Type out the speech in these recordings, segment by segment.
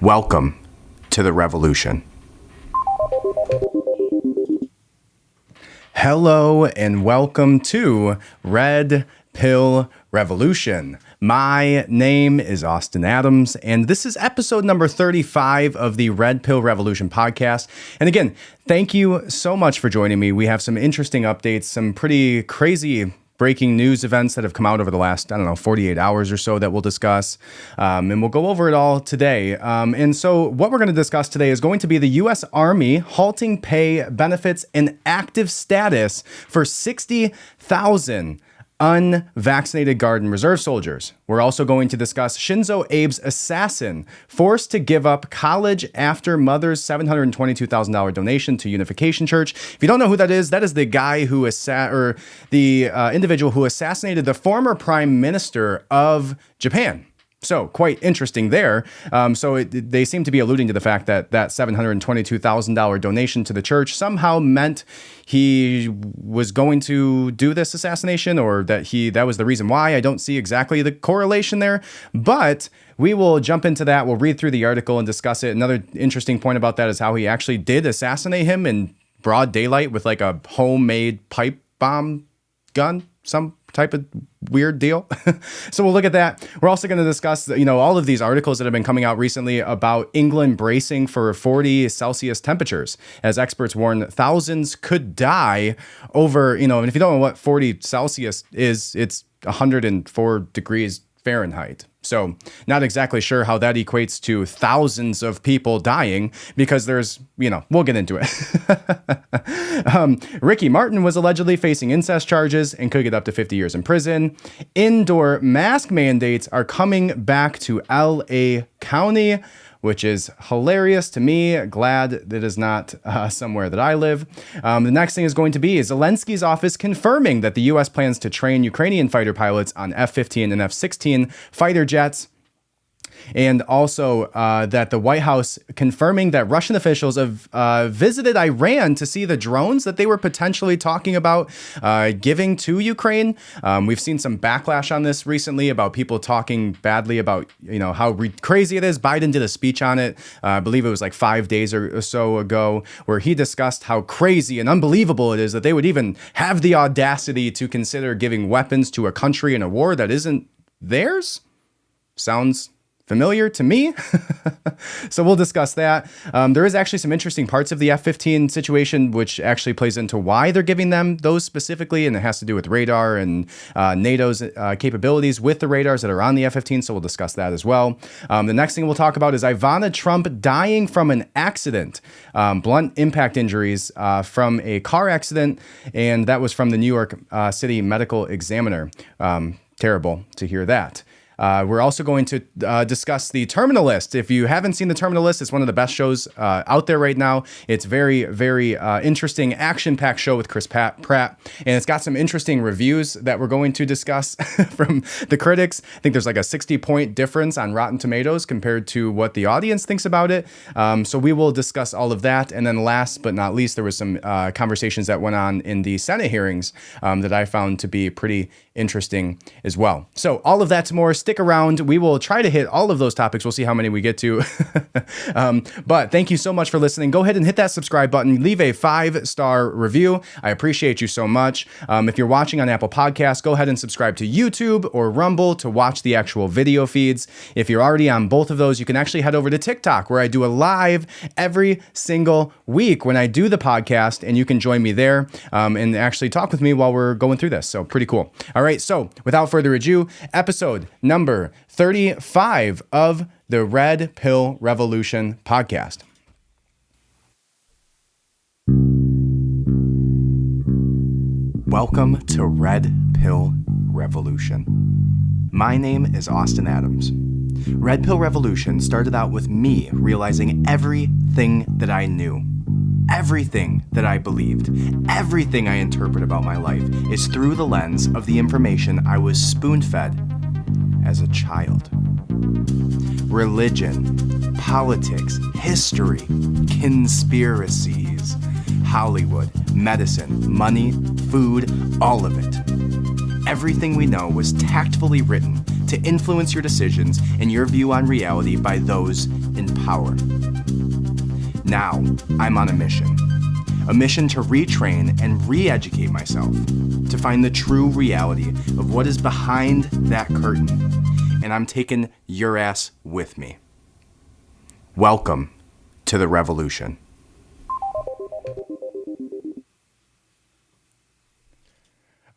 Welcome to the revolution. Hello and welcome to Red Pill Revolution. My name is Austin Adams, and this is episode number 35 of the Red Pill Revolution podcast. And again, thank you so much for joining me. We have some interesting updates, some pretty crazy breaking news events that have come out over the last, 48 hours or so that we'll discuss. And we'll go over it all today. And so what we're going to discuss today is going to be the U.S. Army halting pay, benefits, and active status for 60,000 unvaccinated Guard and Reserve soldiers. We're also going to discuss Shinzo Abe's assassin forced to give up college after mother's $722,000 donation to Unification Church. If you don't know who that is the guy who individual who assassinated the former prime minister of Japan. So quite interesting there. They seem to be alluding to the fact that $722,000 donation to the church somehow meant he was going to do this assassination, or that was the reason why. I don't see exactly the correlation there, but we will jump into that. We'll read through the article and discuss it. Another interesting point about that is how he actually did assassinate him in broad daylight with like a homemade pipe bomb gun, some type of weird deal. So we'll look at that. We're also going to discuss, all of these articles that have been coming out recently about England bracing for 40 Celsius temperatures, as experts warn thousands could die over, and if you don't know what 40 Celsius is, it's 104 degrees Fahrenheit. So not exactly sure how that equates to thousands of people dying, because there's, we'll get into it. Ricky Martin was allegedly facing incest charges and could get up to 50 years in prison. Indoor mask mandates are coming back to LA County, which is hilarious to me. Glad that is not somewhere that I live. The next thing is going to be Zelensky's office confirming that the U.S. plans to train Ukrainian fighter pilots on F-15 and F-16 fighter jets. And also that the White House confirming that Russian officials have visited Iran to see the drones that they were potentially talking about giving to Ukraine. We've seen some backlash on this recently about people talking badly about, how crazy it is. Biden did a speech on it. I believe it was like 5 days or so ago, where he discussed how crazy and unbelievable it is that they would even have the audacity to consider giving weapons to a country in a war that isn't theirs. Sounds familiar to me. So we'll discuss that. There is actually some interesting parts of the F-15 situation, which actually plays into why they're giving them those specifically. And it has to do with radar and NATO's capabilities with the radars that are on the F-15. So we'll discuss that as well. The next thing we'll talk about is Ivana Trump dying from an accident, blunt impact injuries from a car accident. And that was from the New York City Medical Examiner. Terrible to hear that. We're also going to discuss the Terminal List. If you haven't seen the Terminal List, it's one of the best shows out there right now. It's very, very interesting, action-packed show with Pratt, and it's got some interesting reviews that we're going to discuss from the critics. I think there's like a 60-point difference on Rotten Tomatoes compared to what the audience thinks about it. So we will discuss all of that. And then last but not least, there was some conversations that went on in the Senate hearings that I found to be pretty interesting as well. So all of that and more. Stick around. We will try to hit all of those topics. We'll see how many we get to. But thank you so much for listening. Go ahead and hit that subscribe button. Leave a 5-star review. I appreciate you so much. If you're watching on Apple Podcasts, go ahead and subscribe to YouTube or Rumble to watch the actual video feeds. If you're already on both of those, you can actually head over to TikTok, where I do a live every single week when I do the podcast, and you can join me there and actually talk with me while we're going through this. So pretty cool. All right. So without further ado, episode number 35 of the Red Pill Revolution podcast. Welcome to Red Pill Revolution. My name is Austin Adams. Red Pill Revolution started out with me realizing everything that I knew, everything that I believed, everything I interpret about my life is through the lens of the information I was spoon-fed as a child. Religion, politics, history, conspiracies, Hollywood, medicine, money, food, all of it. everything we know was tactfully written to influence your decisions and your view on reality by those in power. Now, I'm on a mission to retrain and re-educate myself, to find the true reality of what is behind that curtain, and I'm taking your ass with me. Welcome to the revolution.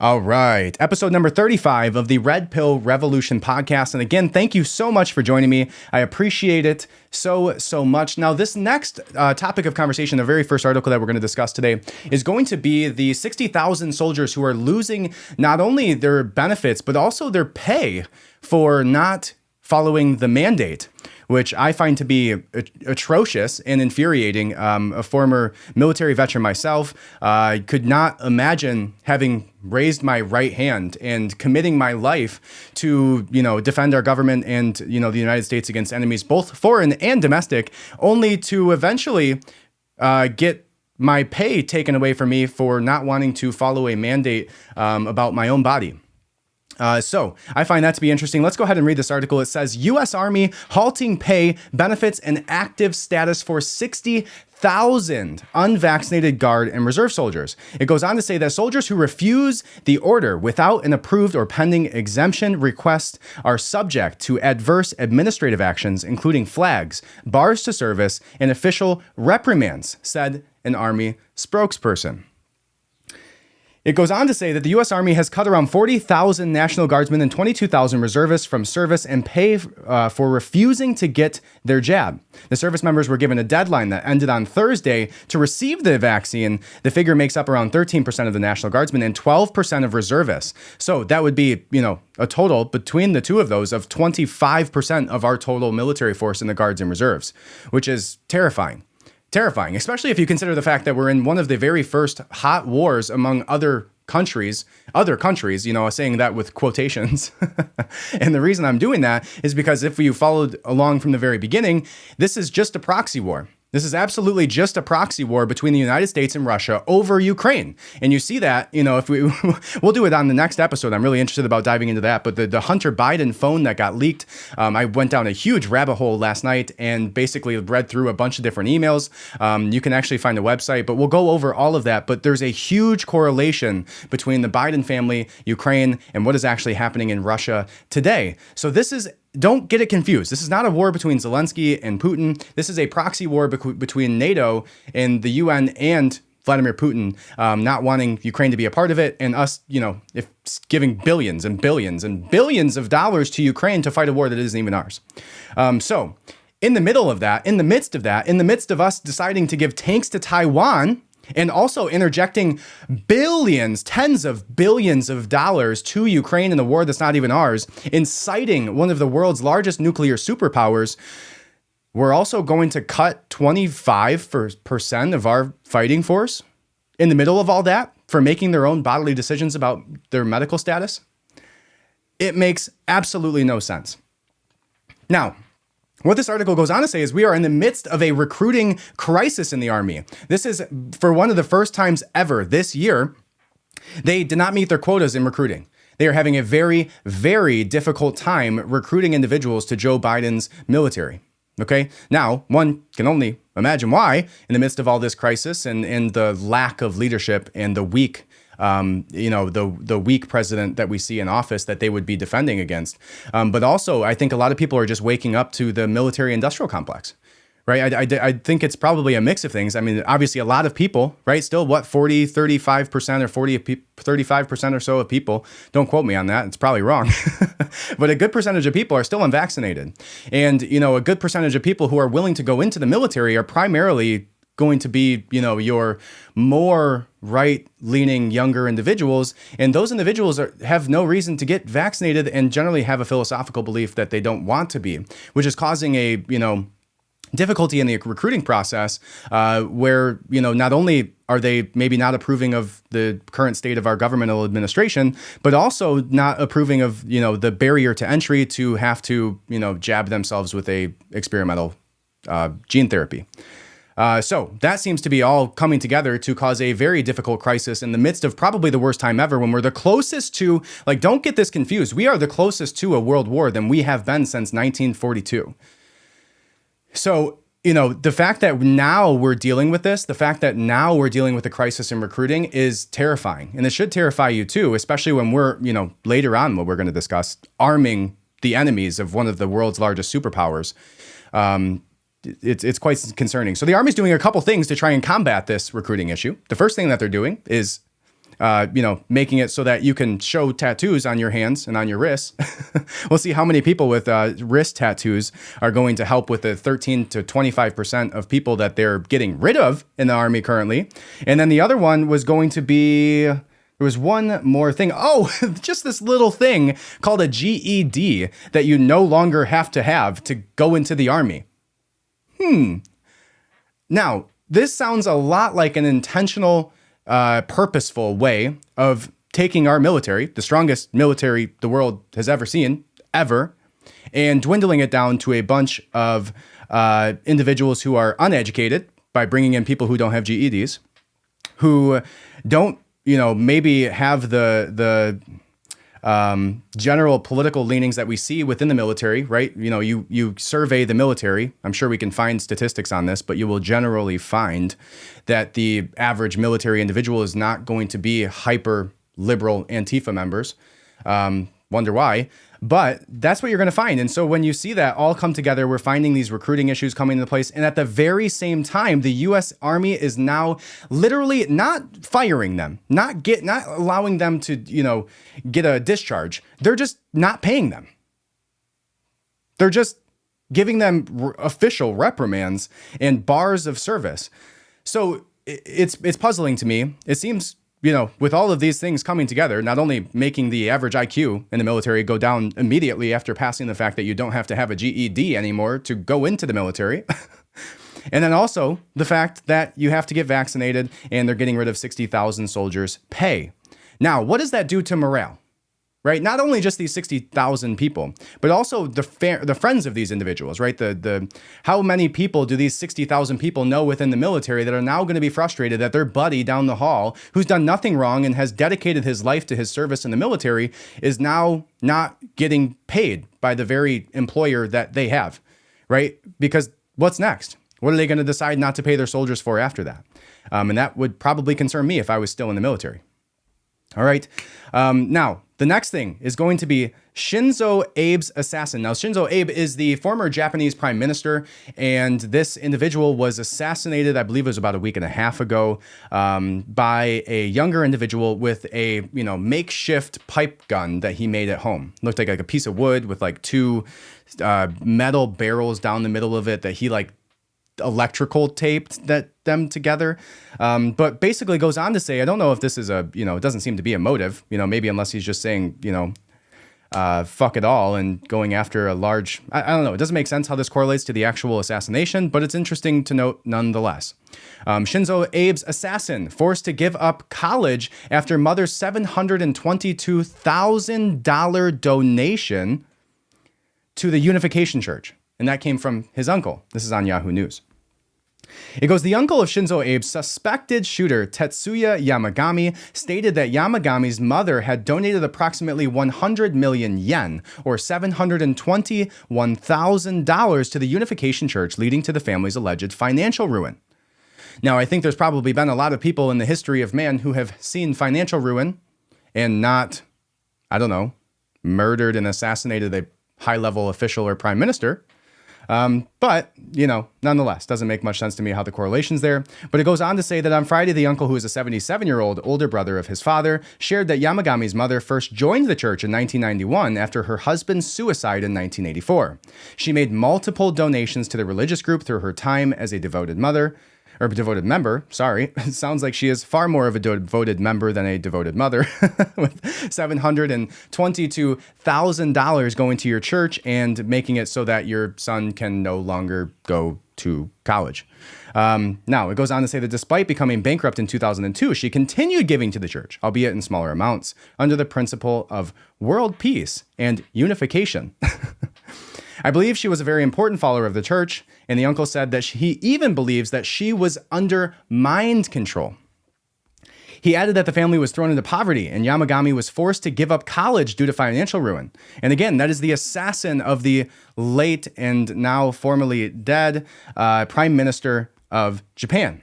All right, episode number 35 of the Red Pill Revolution podcast. And again, thank you so much for joining me. I appreciate it so much. Now, this next topic of conversation, the very first article that we're going to discuss today, is going to be the 60,000 soldiers who are losing not only their benefits, but also their pay for not following the mandate, which I find to be atrocious and infuriating. A former military veteran myself, I could not imagine having raised my right hand and committing my life to, defend our government and, the United States against enemies, both foreign and domestic, only to eventually get my pay taken away from me for not wanting to follow a mandate about my own body. So I find that to be interesting. Let's go ahead and read this article. It says, U.S. Army halting pay, benefits, and active status for 60,000 unvaccinated Guard and Reserve soldiers. It goes on to say that soldiers who refuse the order without an approved or pending exemption request are subject to adverse administrative actions, including flags, bars to service, and official reprimands, said an Army spokesperson. It goes on to say that the U.S. Army has cut around 40,000 National Guardsmen and 22,000 reservists from service and pay for refusing to get their jab. The service members were given a deadline that ended on Thursday to receive the vaccine. The figure makes up around 13% of the National Guardsmen and 12% of reservists. So that would be, a total between the two of those of 25% of our total military force in the Guards and Reserves, which is terrifying. Terrifying, especially if you consider the fact that we're in one of the very first hot wars among other countries, saying that with quotations. And the reason I'm doing that is because if you followed along from the very beginning, this is just a proxy war. This is absolutely just a proxy war between the United States and Russia over Ukraine. And you see that, if we'll do it on the next episode. I'm really interested about diving into that. But the Hunter Biden phone that got leaked, I went down a huge rabbit hole last night and basically read through a bunch of different emails. You can actually find the website, but we'll go over all of that. But there's a huge correlation between the Biden family, Ukraine, and what is actually happening in Russia today. So don't get it confused. This is not a war between Zelensky and Putin. This is a proxy war between NATO and the UN and Vladimir Putin not wanting Ukraine to be a part of it, and us, if giving billions and billions and billions of dollars to Ukraine to fight a war that isn't even ours. So in the middle of that, in the midst of us deciding to give tanks to Taiwan, and also interjecting billions, tens of billions of dollars to Ukraine in a war that's not even ours, inciting one of the world's largest nuclear superpowers, we're also going to cut 25% of our fighting force in the middle of all that for making their own bodily decisions about their medical status. It makes absolutely no sense. Now, what this article goes on to say is we are in the midst of a recruiting crisis in the Army. This is for one of the first times ever this year. They did not meet their quotas in recruiting. They are having a very, very difficult time recruiting individuals to Joe Biden's military. Okay. Now, one can only imagine why in the midst of all this crisis and the lack of leadership and the weak the weak president that we see in office that they would be defending against. But also, I think a lot of people are just waking up to the military industrial complex, right? I think it's probably a mix of things. I mean, obviously, a lot of people, right? Still, 35% or 35% or so of people, don't quote me on that, it's probably wrong, but a good percentage of people are still unvaccinated. And, a good percentage of people who are willing to go into the military are primarily going to be, your more right-leaning younger individuals. And those individuals have no reason to get vaccinated and generally have a philosophical belief that they don't want to be, which is causing a, difficulty in the recruiting process where, not only are they maybe not approving of the current state of our governmental administration, but also not approving of, the barrier to entry to have to, jab themselves with a experimental gene therapy. So that seems to be all coming together to cause a very difficult crisis in the midst of probably the worst time ever, when we're the closest to, like, don't get this confused, we are the closest to a world war than we have been since 1942. So, the fact that now we're dealing with this, the fact that now we're dealing with the crisis in recruiting is terrifying. And it should terrify you too, especially when we're, later on, what we're going to discuss, arming the enemies of one of the world's largest superpowers. It's quite concerning. So the Army's doing a couple things to try and combat this recruiting issue. The first thing that they're doing is, making it so that you can show tattoos on your hands and on your wrists. We'll see how many people with wrist tattoos are going to help with the 13 to 25% of people that they're getting rid of in the Army currently. And then the other one was going to be, there was one more thing. Oh, just this little thing called a GED that you no longer have to go into the Army. Now, this sounds a lot like an intentional, purposeful way of taking our military, the strongest military the world has ever seen, ever, and dwindling it down to a bunch of individuals who are uneducated by bringing in people who don't have GEDs, who don't, maybe have the general political leanings that we see within the military, right? You survey the military. I'm sure we can find statistics on this, but you will generally find that the average military individual is not going to be hyper liberal Antifa members. Wonder why, but that's what you're going to find. And so when you see that all come together, we're finding these recruiting issues coming into place. And at the very same time, the U.S. Army is now literally not firing them, not allowing them to, get a discharge. They're just not paying them. They're just giving them official reprimands and bars of service. So it's puzzling to me. It seems, with all of these things coming together, not only making the average IQ in the military go down immediately after passing the fact that you don't have to have a GED anymore to go into the military, and then also the fact that you have to get vaccinated and they're getting rid of 60,000 soldiers' pay. Now, what does that do to morale? Right? Not only just these 60,000 people, but also the friends of these individuals, right? How many people do these 60,000 people know within the military that are now going to be frustrated that their buddy down the hall, who's done nothing wrong and has dedicated his life to his service in the military, is now not getting paid by the very employer that they have, right? Because what's next? What are they going to decide not to pay their soldiers for after that? And that would probably concern me if I was still in the military. All right. Now, the next thing is going to be Shinzo Abe's assassin. Now, Shinzo Abe is the former Japanese prime minister, and this individual was assassinated, I believe it was about a week and a half ago, by a younger individual with a, makeshift pipe gun that he made at home. Looked like a piece of wood with like two metal barrels down the middle of it that he electrical taped them together. But basically goes on to say, I don't know if this is it doesn't seem to be a motive, maybe unless he's just saying, fuck it all and going after a large, I don't know. It doesn't make sense how this correlates to the actual assassination, but it's interesting to note nonetheless. Shinzo Abe's assassin forced to give up college after mother's $722,000 donation to the Unification Church. And that came from his uncle. This is on Yahoo News. It goes, the uncle of Shinzo Abe's suspected shooter, Tetsuya Yamagami, stated that Yamagami's mother had donated approximately 100 million yen, or $721,000 to the Unification Church, leading to the family's alleged financial ruin. Now, I think there's probably been a lot of people in the history of man who have seen financial ruin and not, murdered and assassinated a high-level official or prime minister. But, nonetheless, doesn't make much sense to me how the correlation's there. But it goes on to say that on Friday, the uncle, who is a 77-year-old older brother of his father, shared that Yamagami's mother first joined the church in 1991 after her husband's suicide in 1984. She made multiple donations to the religious group through her time as a devoted member. It sounds like she is far more of a devoted member than a devoted mother, with $722,000 going to your church and making it so that your son can no longer go to college. Now, it goes on to say that despite becoming bankrupt in 2002, she continued giving to the church, albeit in smaller amounts, under the principle of world peace and unification. I believe she was a very important follower of the church, and the uncle said that he even believes that she was under mind control. He added that the family was thrown into poverty and Yamagami was forced to give up college due to financial ruin. And again, that is the assassin of the late and now formerly dead Prime Minister of Japan.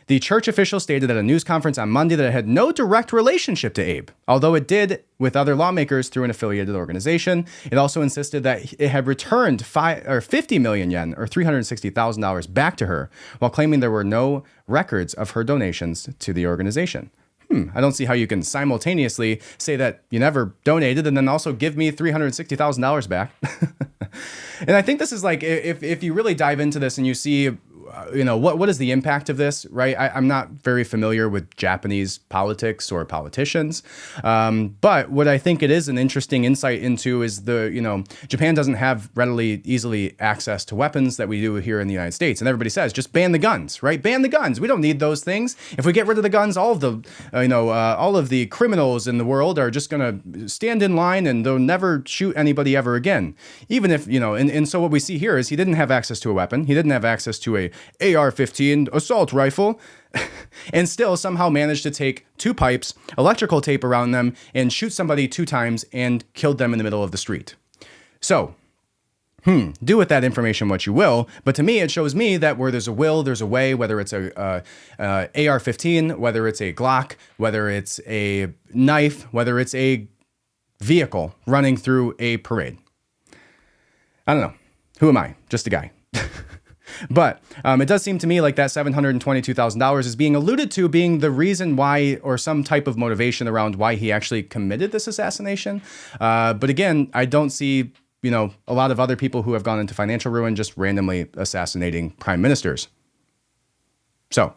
The church official stated at a news conference on Monday that it had no direct relationship to Abe, although it did with other lawmakers through an affiliated organization. It also insisted that it had returned 50 million yen, or $360,000, back to her, while claiming there were no records of her donations to the organization. I don't see how you can simultaneously say that you never donated and then also give me $360,000 back. And I think this is like, if you really dive into this and you see, what is the impact of this, right? I'm not very familiar with Japanese politics or politicians. But what I think it is an interesting insight into is Japan doesn't have readily, easily access to weapons that we do here in the United States. And everybody says, just ban the guns, right? Ban the guns. We don't need those things. If we get rid of the guns, all of the criminals in the world are just going to stand in line and they'll never shoot anybody ever again. Even if, and so what we see here is he didn't have access to a weapon. He didn't have access to a AR-15 assault rifle, and still somehow managed to take 2 pipes, electrical tape around them, and shoot somebody 2 times and killed them in the middle of the street. So, do with that information what you will, but to me, it shows me that where there's a will, there's a way, whether it's a AR-15, whether it's a Glock, whether it's a knife, whether it's a vehicle running through a parade. I don't know. Who am I? Just a guy. But it does seem to me like that $722,000 is being alluded to being the reason why, or some type of motivation around why he actually committed this assassination. But again, I don't see, a lot of other people who have gone into financial ruin just randomly assassinating prime ministers. So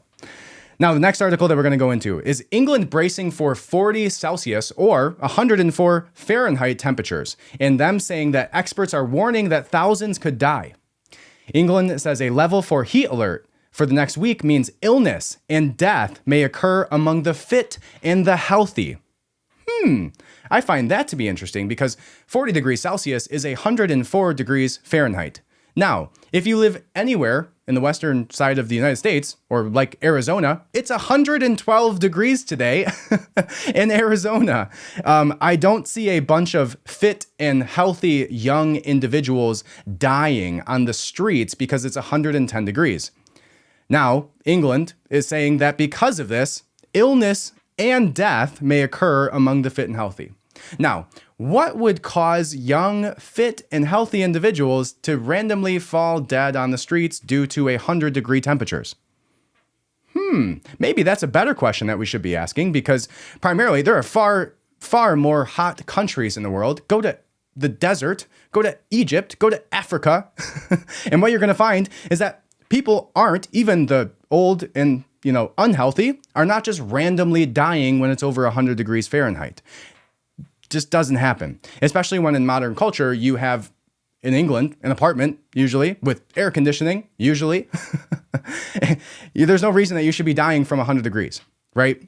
now the next article that we're going to go into is England bracing for 40 Celsius or 104 Fahrenheit temperatures, and them saying that experts are warning that thousands could die. England says a level 4 heat alert for the next week means illness and death may occur among the fit and the healthy. I find that to be interesting because 40 degrees Celsius is 104 degrees Fahrenheit. Now, if you live anywhere in the western side of the United States, or like Arizona, it's 112 degrees today in Arizona. I don't see a bunch of fit and healthy young individuals dying on the streets because it's 110 degrees. Now, England is saying that because of this, illness and death may occur among the fit and healthy. Now, what would cause young, fit, and healthy individuals to randomly fall dead on the streets due to 100-degree temperatures? Maybe that's a better question that we should be asking, because primarily there are far, far more hot countries in the world. Go to the desert, go to Egypt, go to Africa, and what you're going to find is that people aren't, even the old and unhealthy, are not just randomly dying when it's over 100 degrees Fahrenheit. Just doesn't happen, especially when in modern culture you have in England an apartment, usually with air conditioning, usually. There's no reason that you should be dying from 100 degrees, right?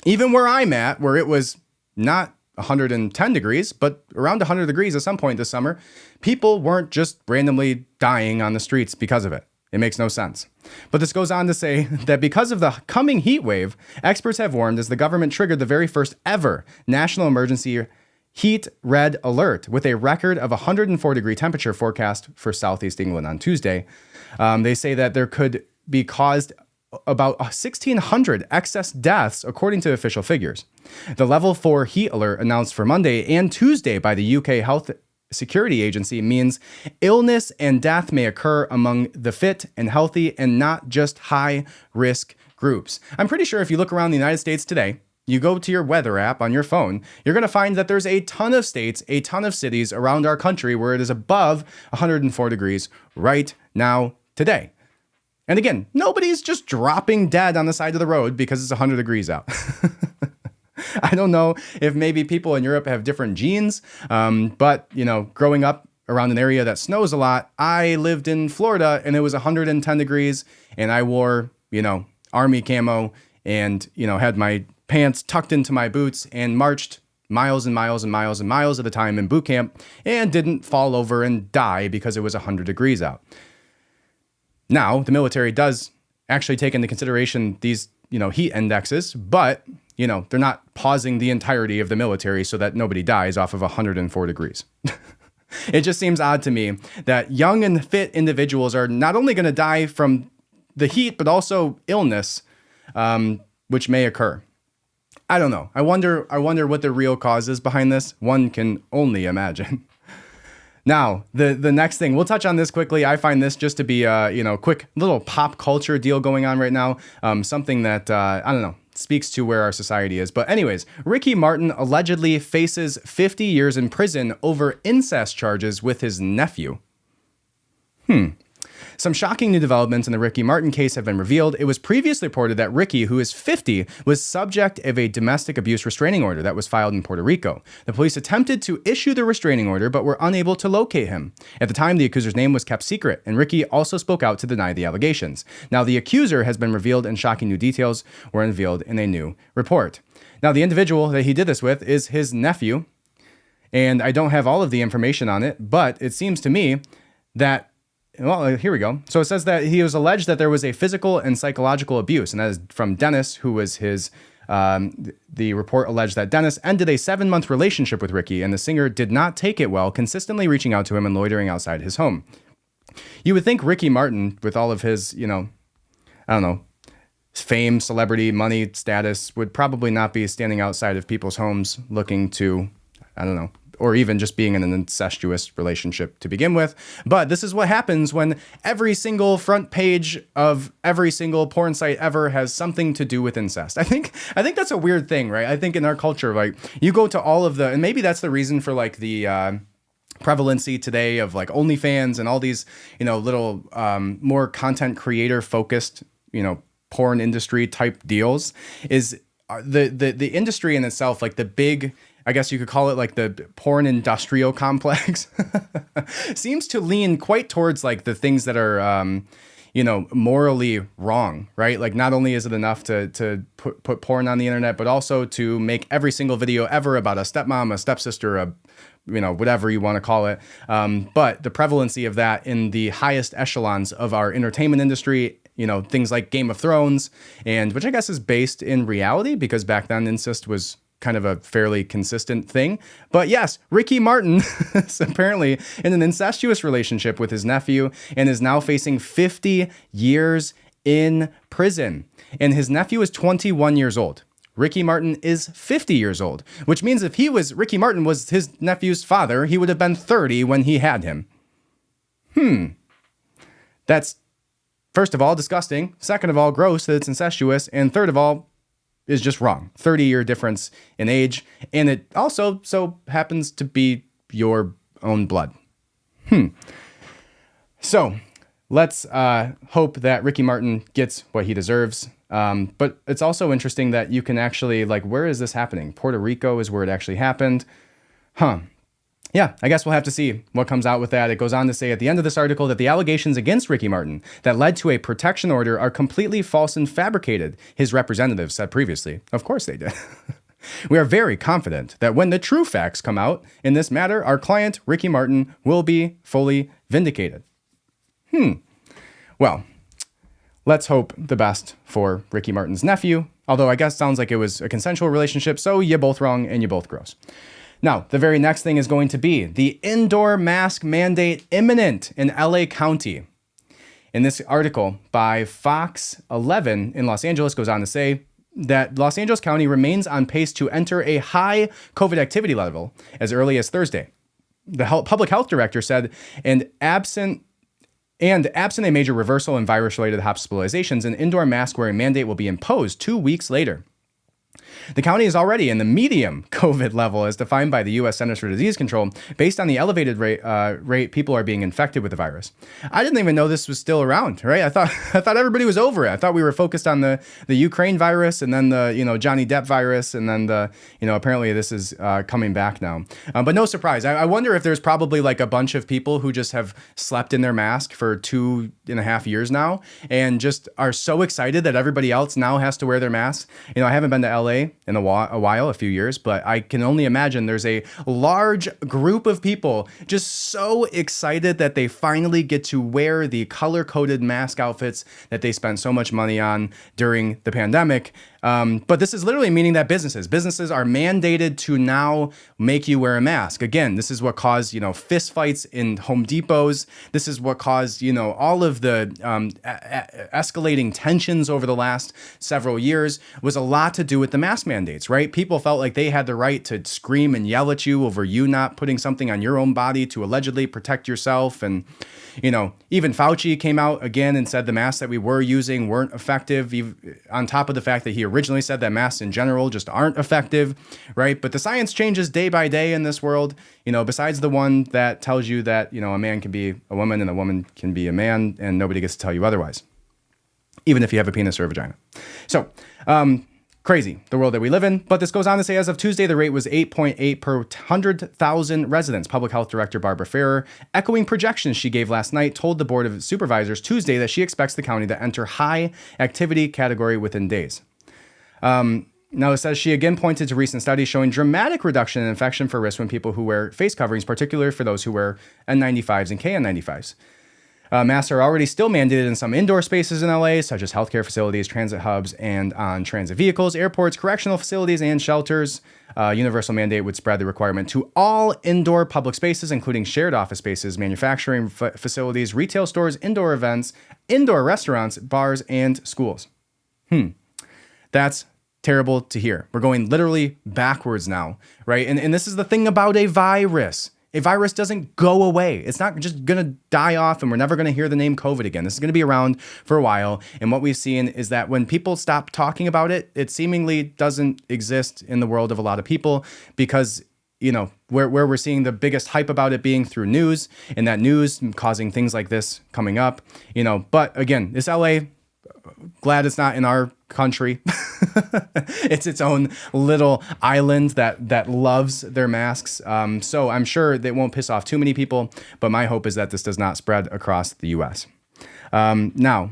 Even where I'm at, where it was not 110 degrees, but around 100 degrees at some point this summer, people weren't just randomly dying on the streets because of it. It makes no sense. But this goes on to say that because of the coming heat wave, experts have warned as the government triggered the very first ever national emergency heat red alert with a record of 104-degree temperature forecast for southeast England on Tuesday. They say that there could be caused about 1,600 excess deaths, according to official figures. The level 4 heat alert announced for Monday and Tuesday by the UK Health Security Agency means illness and death may occur among the fit and healthy and not just high risk groups. I'm pretty sure if you look around the United States today, you go to your weather app on your phone, you're going to find that there's a ton of states, a ton of cities around our country where it is above 104 degrees right now today. And again, nobody's just dropping dead on the side of the road because it's 100 degrees out. I don't know if maybe people in Europe have different genes, but, growing up around an area that snows a lot, I lived in Florida and it was 110 degrees and I wore, army camo and, had my pants tucked into my boots and marched miles and miles and miles and miles at a time in boot camp and didn't fall over and die because it was 100 degrees out. Now, the military does actually take into consideration these, heat indexes, but, they're not pausing the entirety of the military so that nobody dies off of 104 degrees. It just seems odd to me that young and fit individuals are not only going to die from the heat, but also illness, which may occur. I don't know. I wonder what the real cause is behind this. One can only imagine. Now, the next thing, we'll touch on this quickly. I find this just to be a, quick little pop culture deal going on right now. Something that, I don't know, speaks to where our society is. But anyways, Ricky Martin allegedly faces 50 years in prison over incest charges with his nephew. Some shocking new developments in the Ricky Martin case have been revealed. It was previously reported that Ricky, who is 50, was subject of a domestic abuse restraining order that was filed in Puerto Rico. The police attempted to issue the restraining order, but were unable to locate him. At the time, the accuser's name was kept secret, and Ricky also spoke out to deny the allegations. Now, the accuser has been revealed, and shocking new details were unveiled in a new report. Now, the individual that he did this with is his nephew, and I don't have all of the information on it, but it seems to me that well, here we go. So it says that he was alleged that there was a physical and psychological abuse, and that is from Dennis, who was his, the report alleged that Dennis ended a 7-month relationship with Ricky, and the singer did not take it well, consistently reaching out to him and loitering outside his home. You would think Ricky Martin, with all of his, fame, celebrity, money, status, would probably not be standing outside of people's homes looking to, or even just being in an incestuous relationship to begin with. But this is what happens when every single front page of every single porn site ever has something to do with incest. I think that's a weird thing, right? I think in our culture, like, you go to all of the, and maybe that's the reason for like the prevalency today of like OnlyFans and all these, little more content creator focused, porn industry type deals, is the industry in itself, like the big, I guess you could call it like the porn industrial complex, seems to lean quite towards like the things that are, morally wrong, right? Like, not only is it enough to put porn on the internet, but also to make every single video ever about a stepmom, a stepsister, whatever you want to call it. But the prevalency of that in the highest echelons of our entertainment industry, things like Game of Thrones, and which I guess is based in reality, because back then incest was kind of a fairly consistent thing. But yes, Ricky Martin is apparently in an incestuous relationship with his nephew and is now facing 50 years in prison. And his nephew is 21 years old. Ricky Martin is 50 years old, which means if Ricky Martin was his nephew's father, he would have been 30 when he had him. That's, first of all, disgusting. Second of all, gross that it's incestuous. And third of all, is just wrong. 30-year difference in age. And it also so happens to be your own blood. So let's hope that Ricky Martin gets what he deserves. But it's also interesting that you can actually, like, where is this happening? Puerto Rico is where it actually happened. Yeah, I guess we'll have to see what comes out with that. It goes on to say at the end of this article that the allegations against Ricky Martin that led to a protection order are completely false and fabricated, his representative said previously. Of course they did. We are very confident that when the true facts come out in this matter, our client, Ricky Martin, will be fully vindicated. Well, let's hope the best for Ricky Martin's nephew, although I guess it sounds like it was a consensual relationship, so you're both wrong and you're both gross. Now, the very next thing is going to be the indoor mask mandate imminent in LA County. In this article by Fox 11 in Los Angeles goes on to say that Los Angeles County remains on pace to enter a high COVID activity level as early as Thursday. The public health director said, and absent a major reversal in virus-related hospitalizations, an indoor mask wearing mandate will be imposed 2 weeks later. The county is already in the medium COVID level as defined by the U.S. Centers for Disease Control based on the elevated rate people are being infected with the virus. I didn't even know this was still around, right? I thought everybody was over it. I thought we were focused on the Ukraine virus and then the, Johnny Depp virus. And then apparently this is coming back now. But no surprise. I wonder if there's probably like a bunch of people who just have slept in their mask for 2.5 years now and just are so excited that everybody else now has to wear their masks. I haven't been to LA in a few years, but I can only imagine there's a large group of people just so excited that they finally get to wear the color-coded mask outfits that they spent so much money on during the pandemic. But this is literally meaning that businesses are mandated to now make you wear a mask. Again, this is what caused, fist fights in Home Depots. This is what caused, all of the escalating tensions over the last several years was a lot to do with the mask mandates, right? People felt like they had the right to scream and yell at you over you not putting something on your own body to allegedly protect yourself. And, even Fauci came out again and said the masks that we were using weren't effective, on top of the fact that he originally said that masks in general just aren't effective, right? But the science changes day by day in this world, besides the one that tells you that, a man can be a woman and a woman can be a man, and nobody gets to tell you otherwise, even if you have a penis or a vagina. So, crazy, the world that we live in. But this goes on to say, as of Tuesday, the rate was 8.8 per 100,000 residents. Public Health Director Barbara Ferrer, echoing projections she gave last night, told the Board of Supervisors Tuesday that she expects the county to enter high activity category within days. Now, it says she again pointed to recent studies showing dramatic reduction in infection for risk when people who wear face coverings, particularly for those who wear N95s and KN95s. Masks are already still mandated in some indoor spaces in LA, such as healthcare facilities, transit hubs, and on transit vehicles, airports, correctional facilities, and shelters. Universal mandate would spread the requirement to all indoor public spaces, including shared office spaces, manufacturing facilities, retail stores, indoor events, indoor restaurants, bars, and schools. That's terrible to hear. We're going literally backwards now, right? And this is the thing about a virus. A virus doesn't go away. It's not just going to die off and we're never going to hear the name COVID again. This is going to be around for a while. And what we've seen is that when people stop talking about it, it seemingly doesn't exist in the world of a lot of people because, where we're seeing the biggest hype about it being through news, and that news causing things like this coming up, But again, this LA, glad it's not in our country. It's its own little island that loves their masks. So I'm sure they won't piss off too many people, but my hope is that this does not spread across the US. Now,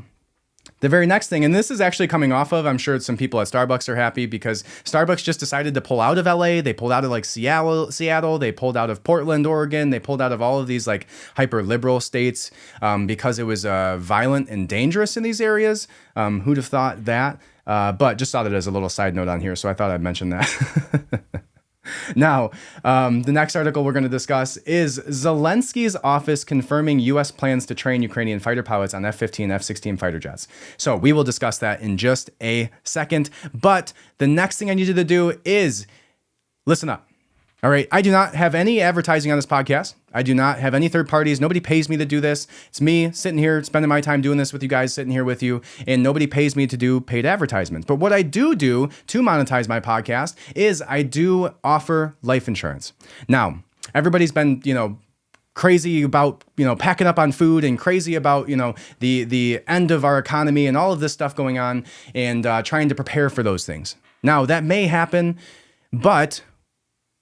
the very next thing, and this is actually coming off of, I'm sure some people at Starbucks are happy because Starbucks just decided to pull out of LA. They pulled out of Seattle. They pulled out of Portland, Oregon. They pulled out of all of these hyper liberal states because it was violent and dangerous in these areas. Who'd have thought that? But just saw that as a little side note on here. So I thought I'd mention that. Now, the next article we're going to discuss is Zelensky's office confirming U.S. plans to train Ukrainian fighter pilots on F-15 and F-16 fighter jets. So we will discuss that in just a second. But the next thing I need you to do is listen up. All right. I do not have any advertising on this podcast. I do not have any third parties. Nobody pays me to do this. It's me sitting here, spending my time doing this with you guys, sitting here with you, and nobody pays me to do paid advertisements. But what I do to monetize my podcast is I do offer life insurance. Now, everybody's been, crazy about, packing up on food and crazy about, the end of our economy and all of this stuff going on and trying to prepare for those things. Now, that may happen, but...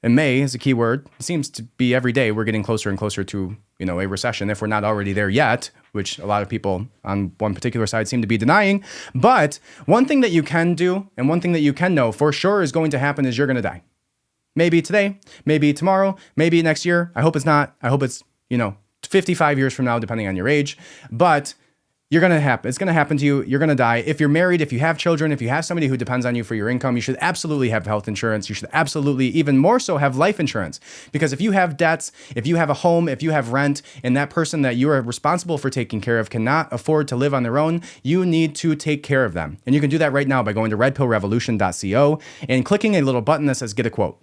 and may is a key word. It seems to be every day we're getting closer and closer to, a recession if we're not already there yet, which a lot of people on one particular side seem to be denying. But one thing that you can do and one thing that you can know for sure is going to happen is you're going to die. Maybe today, maybe tomorrow, maybe next year. I hope it's not. I hope it's, 55 years from now, depending on your age. But you're going to happen. It's going to happen to you. You're going to die. If you're married, if you have children, if you have somebody who depends on you for your income, you should absolutely have health insurance. You should absolutely, even more so, have life insurance. Because if you have debts, if you have a home, if you have rent, and that person that you are responsible for taking care of cannot afford to live on their own, you need to take care of them. And you can do that right now by going to redpillrevolution.co and clicking a little button that says get a quote.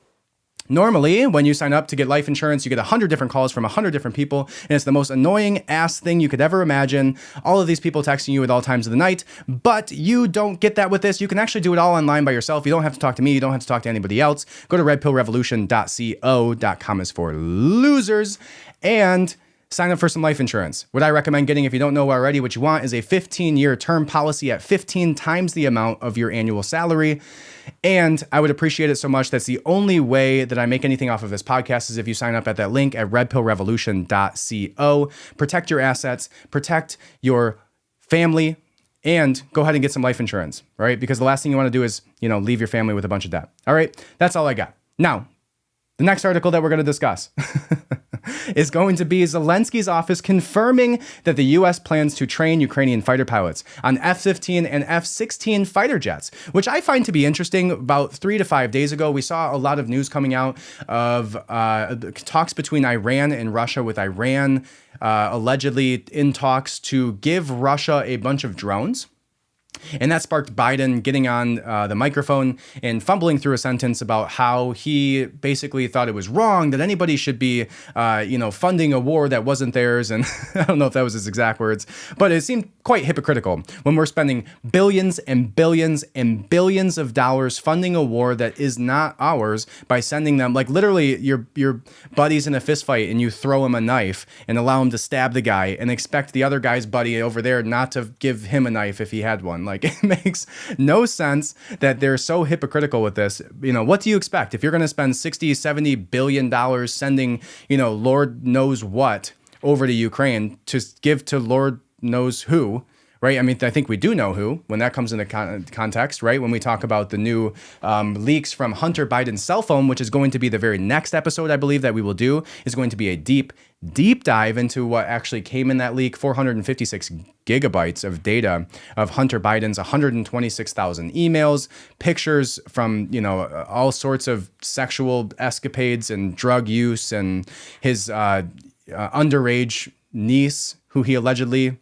Normally, when you sign up to get life insurance, you get 100 different calls from 100 different people, and it's the most annoying ass thing you could ever imagine. All of these people texting you at all times of the night, but you don't get that with this. You can actually do it all online by yourself. You don't have to talk to me. You don't have to talk to anybody else. Go to redpillrevolution.co.com is for losers, and sign up for some life insurance. What I recommend getting, if you don't know already, what you want is a 15-year term policy at 15 times the amount of your annual salary. And I would appreciate it so much. That's the only way that I make anything off of this podcast is if you sign up at that link at redpillrevolution.co. Protect your assets, protect your family, and go ahead and get some life insurance, right? Because the last thing you want to do is, leave your family with a bunch of debt. All right, that's all I got. Now, the next article that we're going to discuss is going to be Zelensky's office confirming that the U.S. plans to train Ukrainian fighter pilots on F-15 and F-16 fighter jets, which I find to be interesting. About 3 to 5 days ago, we saw a lot of news coming out of talks between Iran and Russia, with Iran allegedly in talks to give Russia a bunch of drones. And that sparked Biden getting on the microphone and fumbling through a sentence about how he basically thought it was wrong that anybody should be, funding a war that wasn't theirs. And I don't know if that was his exact words, but it seemed quite hypocritical when we're spending billions and billions and billions of dollars funding a war that is not ours by sending them, like literally your buddy's in a fist fight and you throw him a knife and allow him to stab the guy and expect the other guy's buddy over there not to give him a knife if he had one. Like, it makes no sense that they're so hypocritical with this. What do you expect? If you're going to spend 60, 70 billion dollars sending, Lord knows what over to Ukraine to give to Lord knows who, right? I mean, I think we do know who when that comes into context, right? When we talk about the new leaks from Hunter Biden's cell phone, which is going to be the very next episode, I believe, that we will do, is going to be a deep dive into what actually came in that leak. 456 gigabytes of data of Hunter Biden's 126,000 emails, pictures from, all sorts of sexual escapades and drug use, and his underage niece, who he allegedly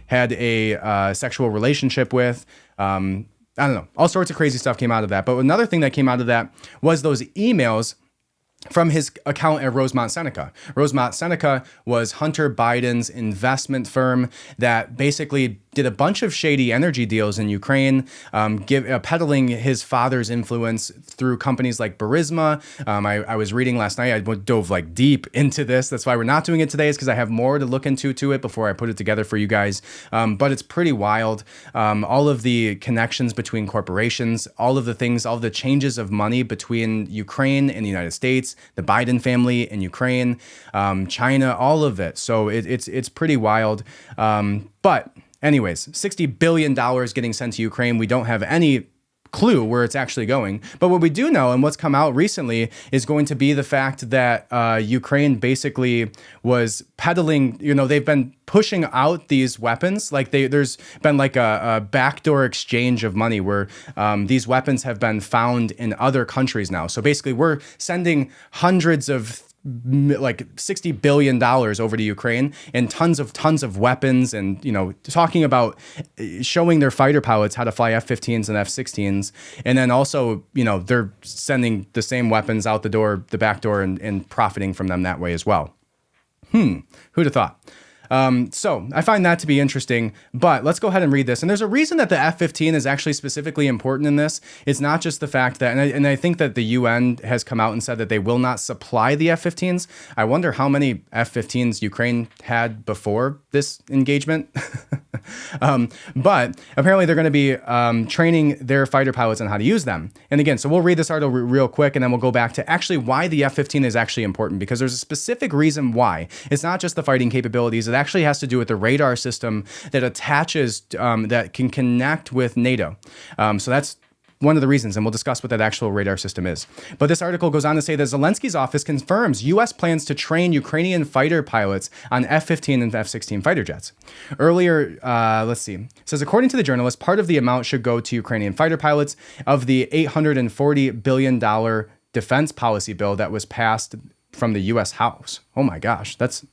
had a sexual relationship with. I don't know. All sorts of crazy stuff came out of that. But another thing that came out of that was those emails from his account at Rosemont Seneca. Rosemont Seneca was Hunter Biden's investment firm that basically did a bunch of shady energy deals in Ukraine, peddling his father's influence through companies like Burisma. I was reading last night. I dove deep into this. That's why we're not doing it today, is because I have more to look into it before I put it together for you guys. But it's pretty wild. All of the connections between corporations, all of the things, all of the changes of money between Ukraine and the United States, the Biden family in Ukraine, China, all of it. So it's pretty wild. But anyways, $60 billion getting sent to Ukraine. We don't have any clue where it's actually going. But what we do know, and what's come out recently, is going to be the fact that Ukraine basically was peddling, they've been pushing out these weapons. There's been a backdoor exchange of money where these weapons have been found in other countries now. So basically we're sending hundreds of $60 billion over to Ukraine and tons of weapons, and talking about showing their fighter pilots how to fly F-15s and F-16s, and then also they're sending the same weapons out the door, the back door, and profiting from them that way as well. Who'd have thought? So I find that to be interesting, but let's go ahead and read this. And there's a reason that the F-15 is actually specifically important in this. It's not just the fact that, and I think that the UN has come out and said that they will not supply the F-15s. I wonder how many F-15s Ukraine had before this engagement. But apparently they're going to be training their fighter pilots on how to use them. And again, so we'll read this article real quick, and then we'll go back to actually why the F-15 is actually important, because there's a specific reason why. It's not just the fighting capabilities. It actually has to do with the radar system that attaches, that can connect with NATO. So that's one of the reasons, and we'll discuss what that actual radar system is. But this article goes on to say that Zelensky's office confirms U.S. plans to train Ukrainian fighter pilots on F-15 and F-16 fighter jets. Earlier, it says, according to the journalist, part of the amount should go to Ukrainian fighter pilots of the $840 billion defense policy bill that was passed from the U.S. House. Oh my gosh, that's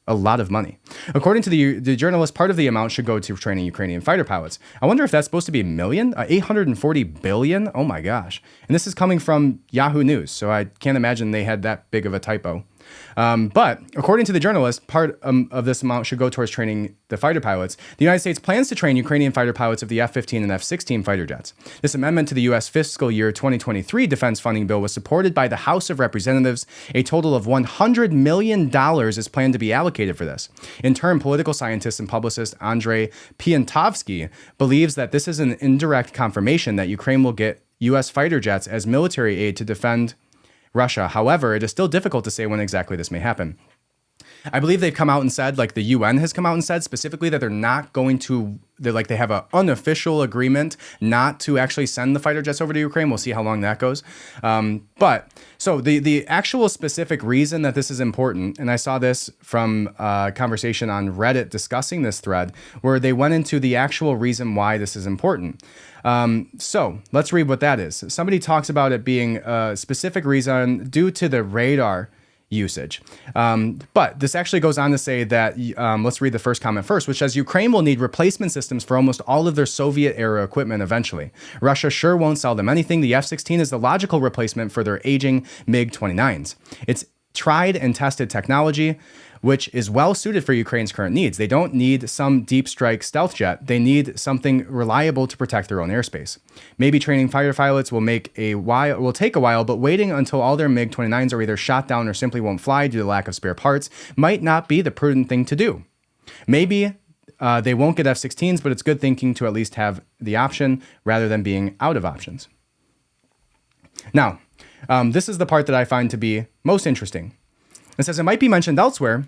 a lot of money. According to the journalist, part of the amount should go to training Ukrainian fighter pilots. I wonder if that's supposed to be a million? 840 billion? Oh my gosh. And this is coming from Yahoo News, so I can't imagine they had that big of a typo. But according to the journalist, part of this amount should go towards training the fighter pilots. The United States plans to train Ukrainian fighter pilots of the F-15 and F-16 fighter jets. This amendment to the U.S. fiscal year 2023 defense funding bill was supported by the House of Representatives. A total of $100 million is planned to be allocated for this. In turn, political scientist and publicist Andrei Piantovsky believes that this is an indirect confirmation that Ukraine will get U.S. fighter jets as military aid to defend Russia. However, it is still difficult to say when exactly this may happen. I believe they've come out and said, like the UN has come out and said specifically that they're not going to, they have an unofficial agreement not to actually send the fighter jets over to Ukraine. We'll see how long that goes. But so the actual specific reason that this is important, and I saw this from a conversation on Reddit discussing this thread, where they went into the actual reason why this is important. So let's read what that is. Somebody talks about it being a specific reason due to the radar usage. But this actually goes on to say that, let's read the first comment first, which says Ukraine will need replacement systems for almost all of their Soviet era equipment eventually. Russia sure won't sell them anything. The F-16 is the logical replacement for their aging MiG-29s. It's tried and tested technology, which is well suited for Ukraine's current needs. They don't need some deep strike stealth jet. They need something reliable to protect their own airspace. Maybe training fighter pilots will take a while, but waiting until all their MiG-29s are either shot down or simply won't fly due to lack of spare parts might not be the prudent thing to do. Maybe they won't get F-16s, but it's good thinking to at least have the option rather than being out of options. Now, this is the part that I find to be most interesting. It says it might be mentioned elsewhere,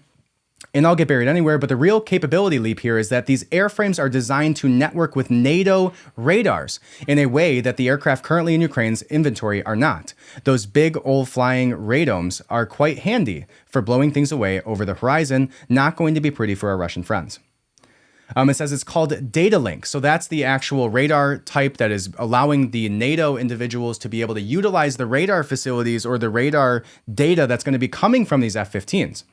and I'll get buried anywhere, but the real capability leap here is that these airframes are designed to network with NATO radars in a way that the aircraft currently in Ukraine's inventory are not. Those big old flying radomes are quite handy for blowing things away over the horizon, not going to be pretty for our Russian friends. It says it's called data link. So that's the actual radar type that is allowing the NATO individuals to be able to utilize the radar facilities or the radar data that's going to be coming from these F-15s.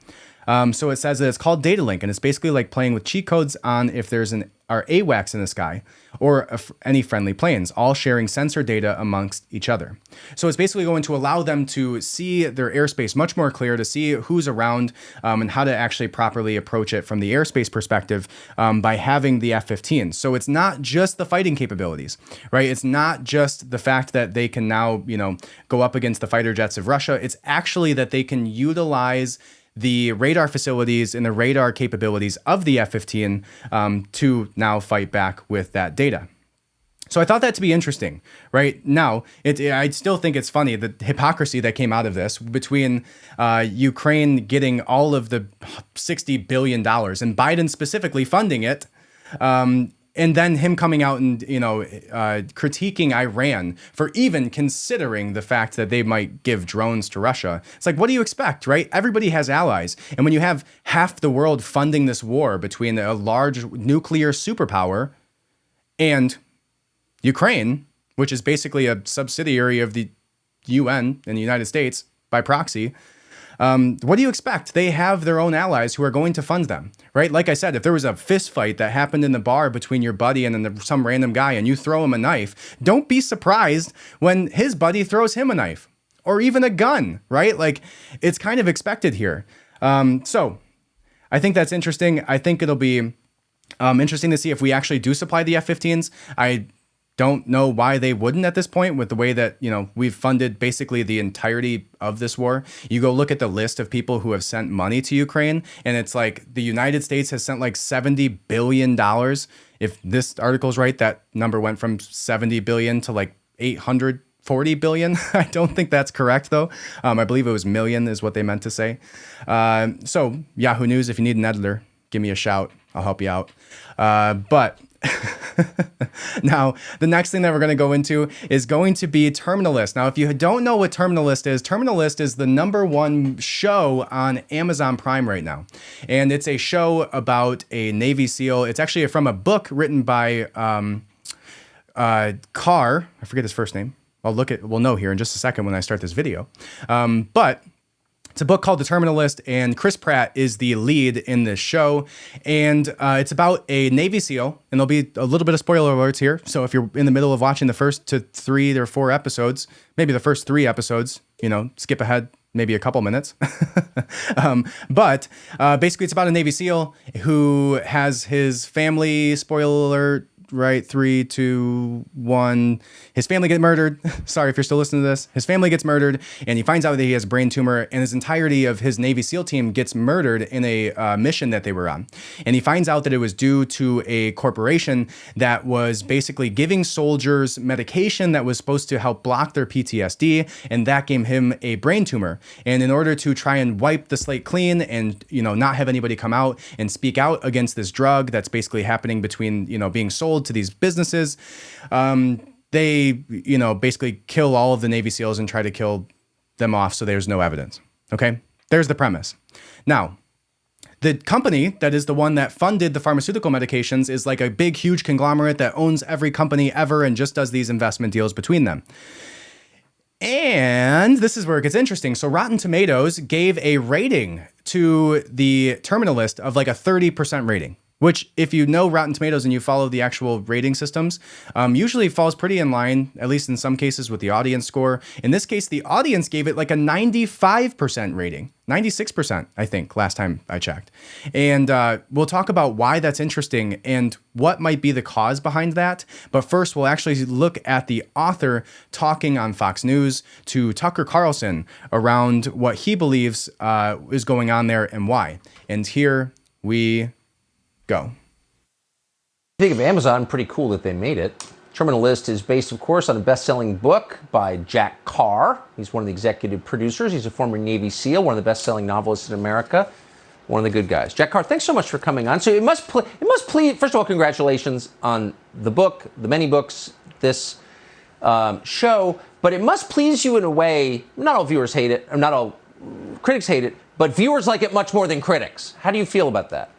So it says that it's called data link, and it's basically like playing with cheat codes on if there's AWACS in the sky or any friendly planes, all sharing sensor data amongst each other. So it's basically going to allow them to see their airspace much more clear, to see who's around and how to actually properly approach it from the airspace perspective by having the F-15. So it's not just the fighting capabilities, right? It's not just the fact that they can now, go up against the fighter jets of Russia. It's actually that they can utilize the radar facilities and the radar capabilities of the F-15 to now fight back with that data. So I thought that to be interesting, right? Now, I still think it's funny, the hypocrisy that came out of this between Ukraine getting all of the $60 billion and Biden specifically funding it, and then him coming out and, critiquing Iran for even considering the fact that they might give drones to Russia. It's like, what do you expect, right? Everybody has allies. And when you have half the world funding this war between a large nuclear superpower and Ukraine, which is basically a subsidiary of the UN and the United States by proxy, what do you expect? They have their own allies who are going to fund them, right? Like I said, if there was a fist fight that happened in the bar between your buddy and then some random guy and you throw him a knife, don't be surprised when his buddy throws him a knife or even a gun, right? Like, it's kind of expected here. So I think that's interesting. I think it'll be interesting to see if we actually do supply the F-15s. I don't know why they wouldn't at this point with the way that, we've funded basically the entirety of this war. You go look at the list of people who have sent money to Ukraine, and it's like the United States has sent like $70 billion. If this article's right, that number went from 70 billion to like 840 billion. I don't think that's correct though. I believe it was million is what they meant to say. So Yahoo News, if you need an editor, give me a shout. I'll help you out. But now, the next thing that we're going to go into is going to be Terminal List. Now, if you don't know what Terminal List is the #1 show on Amazon Prime right now. And it's a show about a Navy SEAL. It's actually from a book written by Carr. I forget his first name. We'll know here in just a second when I start this video. But it's a book called The Terminal List, and Chris Pratt is the lead in this show. And it's about a Navy SEAL, and there'll be a little bit of spoiler alerts here. So if you're in the middle of watching the first 3 or 4 episodes, maybe the first 3 episodes, skip ahead maybe a couple minutes. But basically it's about a Navy SEAL who has his family, spoiler alert, right? 3, 2, 1. His family get murdered. Sorry if you're still listening to this. His family gets murdered, and he finds out that he has a brain tumor, and his entirety of his Navy SEAL team gets murdered in a mission that they were on. And he finds out that it was due to a corporation that was basically giving soldiers medication that was supposed to help block their PTSD, and that gave him a brain tumor. And in order to try and wipe the slate clean and, not have anybody come out and speak out against this drug that's basically happening between, being sold to these businesses, they, basically kill all of the Navy SEALs and try to kill them off so there's no evidence. Okay? There's the premise. Now, the company that is the one that funded the pharmaceutical medications is like a big, huge conglomerate that owns every company ever and just does these investment deals between them. And this is where it gets interesting. So Rotten Tomatoes gave a rating to the Terminal List of like a 30% rating, which if you know Rotten Tomatoes and you follow the actual rating systems, usually falls pretty in line, at least in some cases, with the audience score. In this case, the audience gave it like a 95% rating, 96%, I think, last time I checked. And we'll talk about why that's interesting and what might be the cause behind that. But first, we'll actually look at the author talking on Fox News to Tucker Carlson around what he believes is going on there and why. And here we go. Think of Amazon, pretty cool that they made it. Terminal List is based, of course, on a best-selling book by Jack Carr. He's one of the executive producers. He's a former Navy SEAL, one of the best-selling novelists in America, one of the good guys. Jack Carr, thanks so much for coming on. So it must please, first of all, congratulations on the book, the many books, this show, but it must please you in a way. Not all viewers hate it, or not all critics hate it, but viewers like it much more than critics. How do you feel about that?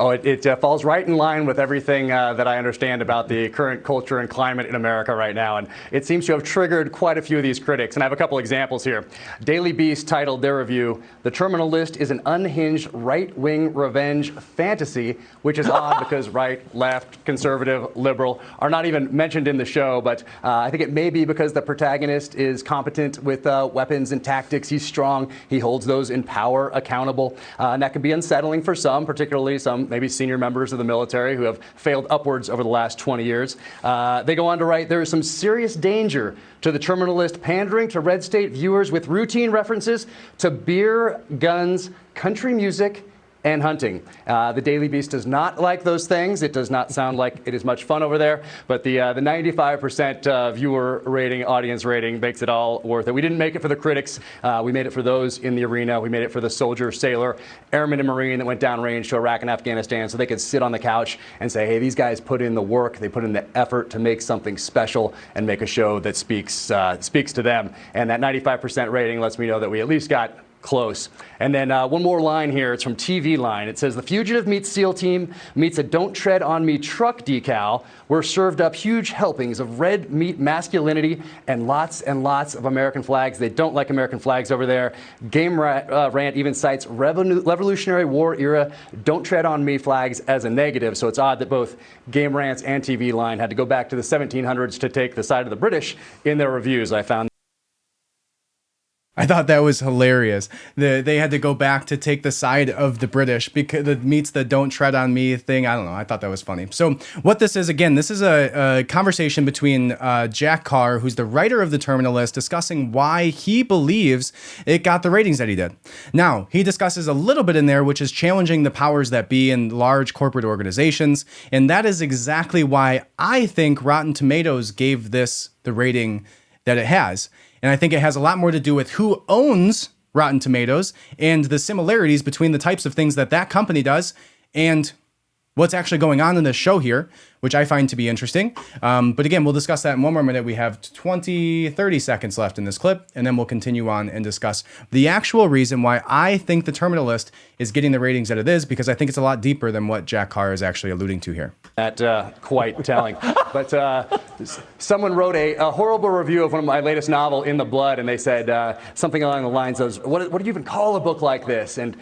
Oh, it falls right in line with everything that I understand about the current culture and climate in America right now. And it seems to have triggered quite a few of these critics. And I have a couple examples here. Daily Beast titled their review, "The Terminal List is an unhinged right-wing revenge fantasy," which is odd because right, left, conservative, liberal are not even mentioned in the show. But I think it may be because the protagonist is competent with weapons and tactics. He's strong. He holds those in power accountable. And that can be unsettling for some, particularly some maybe senior members of the military who have failed upwards over the last 20 years. They go on to write, "There is some serious danger to the Terminal List pandering to red state viewers with routine references to beer, guns, country music, and hunting." The Daily Beast does not like those things. It does not sound like it is much fun over there. But the 95% viewer rating, audience rating, makes it all worth it. We didn't make it for the critics. We made it for those in the arena. We made it for the soldier, sailor, airman, and marine that went downrange to Iraq and Afghanistan so they could sit on the couch and say, hey, these guys put in the work. They put in the effort to make something special and make a show that speaks to them. And that 95% rating lets me know that we at least got close. And then one more line here. It's from TV Line. It says, "The fugitive meets SEAL team meets a Don't Tread on Me truck decal. We're served up huge helpings of red meat masculinity and lots of American flags." They don't like American flags over there. Game Rant even cites Revolutionary War era Don't Tread on Me flags as a negative. So it's odd that both Game Rants and TV Line had to go back to the 1700s to take the side of the British in their reviews. I thought that was hilarious. They had to go back to take the side of the British because it meets the "don't tread on me" thing. I don't know. I thought that was funny. So what this is, again, this is a conversation between Jack Carr, who's the writer of the Terminal List, discussing why he believes it got the ratings that he did. Now, he discusses a little bit in there, which is challenging the powers that be in large corporate organizations. And that is exactly why I think Rotten Tomatoes gave this the rating that it has. And I think it has a lot more to do with who owns Rotten Tomatoes and the similarities between the types of things that that company does and what's actually going on in this show here, which I find to be interesting. But again, we'll discuss that in one more minute. We have 30 seconds left in this clip, and then we'll continue on and discuss the actual reason why I think the Terminal List is getting the ratings that it is, because I think it's a lot deeper than what Jack Carr is actually alluding to here. That quite telling. But someone wrote a horrible review of one of my latest novel, In the Blood, and they said something along the lines of, what do you even call a book like this? And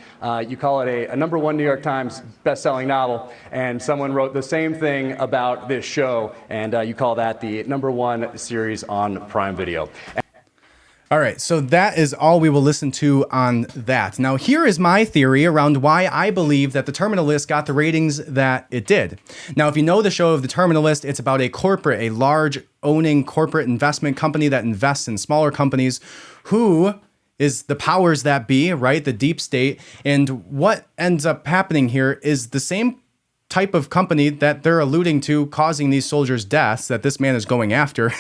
you call it a #1 New York Times best-selling novel. And someone wrote the same thing about this show, and you call that the #1 series on Prime Video. All right, so that is all we will listen to on that. Now, here is my theory around why I believe that The Terminal List got the ratings that it did. Now, if you know the show of The Terminal List, it's about a large owning corporate investment company that invests in smaller companies who is the powers that be, right? The deep state. And what ends up happening here is the same type of company that they're alluding to causing these soldiers' deaths that this man is going after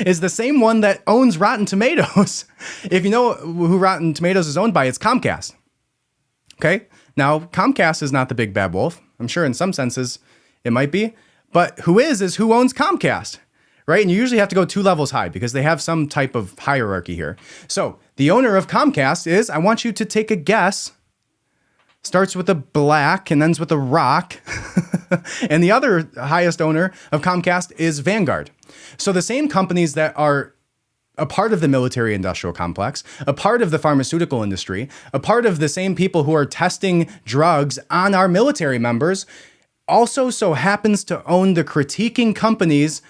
is the same one that owns Rotten Tomatoes. If you know who Rotten Tomatoes is owned by, it's Comcast. Okay? Now, Comcast is not the big bad wolf. I'm sure in some senses it might be. But who owns Comcast, right? And you usually have to go 2 levels high because they have some type of hierarchy here. So the owner of Comcast is, I want you to take a guess, starts with a black and ends with a rock. And the other highest owner of Comcast is Vanguard. So the same companies that are a part of the military industrial complex, a part of the pharmaceutical industry, a part of the same people who are testing drugs on our military members, also so happens to own the critiquing companies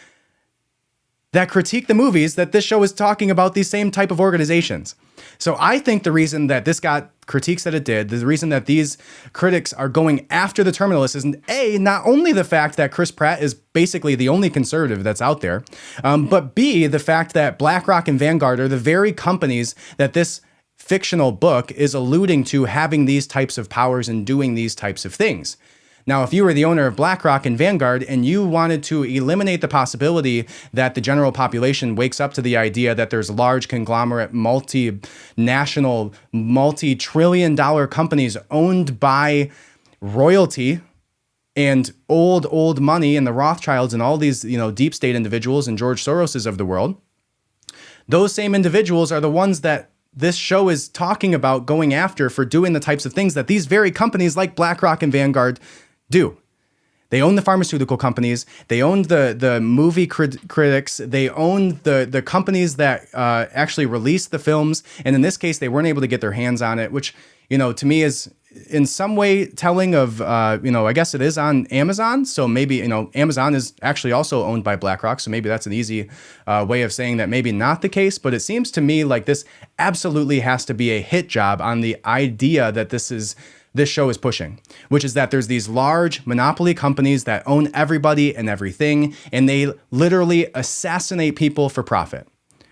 that critique the movies that this show is talking about, these same type of organizations. So I think the reason that this got critiques that it did, the reason that these critics are going after The Terminal List is not only the fact that Chris Pratt is basically the only conservative that's out there, but B, the fact that BlackRock and Vanguard are the very companies that this fictional book is alluding to having these types of powers and doing these types of things. Now, if you were the owner of BlackRock and Vanguard and you wanted to eliminate the possibility that the general population wakes up to the idea that there's large conglomerate, multinational, multi-trillion-dollar companies owned by royalty and old money and the Rothschilds and all these, deep state individuals and George Soroses of the world, those same individuals are the ones that this show is talking about going after for doing the types of things that these very companies like BlackRock and Vanguard do. They own the pharmaceutical companies. They own the movie critics. They own the companies that actually release the films. And in this case, they weren't able to get their hands on it, which, to me is in some way telling of, I guess it is on Amazon. So maybe, Amazon is actually also owned by BlackRock. So maybe that's an easy way of saying that maybe not the case. But it seems to me like this absolutely has to be a hit job on the idea that this show is pushing, which is that there's these large monopoly companies that own everybody and everything, and they literally assassinate people for profit,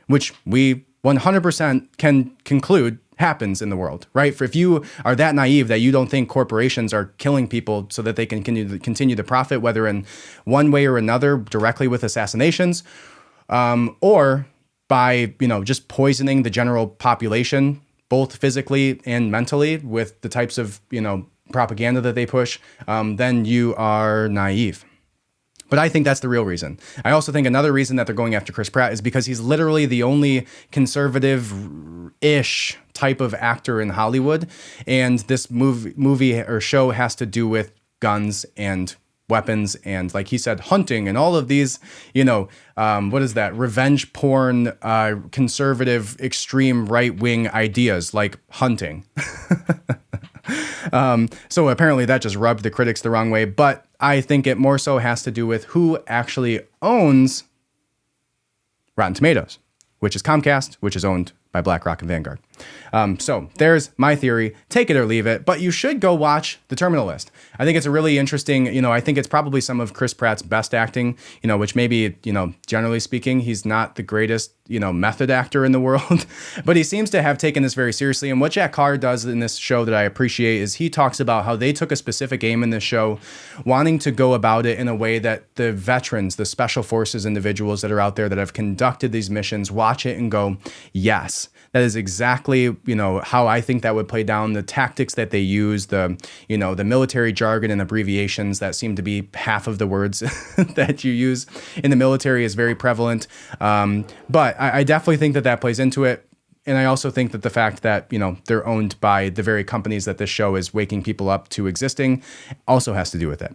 which we 100% can conclude happens in the world, right? For if you are that naive that you don't think corporations are killing people so that they can continue to profit, whether in one way or another, directly with assassinations, or by, just poisoning the general population, both physically and mentally with the types of, propaganda that they push, then you are naive. But I think that's the real reason. I also think another reason that they're going after Chris Pratt is because he's literally the only conservative-ish type of actor in Hollywood. And this movie or show has to do with guns and weapons and, like he said, hunting and all of these, what is that? Revenge porn, conservative, extreme right-wing ideas like hunting. So apparently that just rubbed the critics the wrong way. But I think it more so has to do with who actually owns Rotten Tomatoes, which is Comcast, which is owned by BlackRock and Vanguard. So there's my theory. Take it or leave it, but you should go watch The Terminal List. I think it's a really interesting, I think it's probably some of Chris Pratt's best acting, which maybe, generally speaking, he's not the greatest, method actor in the world, but he seems to have taken this very seriously. And what Jack Carr does in this show that I appreciate is he talks about how they took a specific aim in this show, wanting to go about it in a way that the veterans, the special forces individuals that are out there that have conducted these missions, watch it and go, yes, that is exactly, how I think that would play down. The tactics that they use, the military jargon and abbreviations that seem to be half of the words that you use in the military is very prevalent. But I definitely think that plays into it. And I also think that the fact that, they're owned by the very companies that this show is waking people up to existing also has to do with it.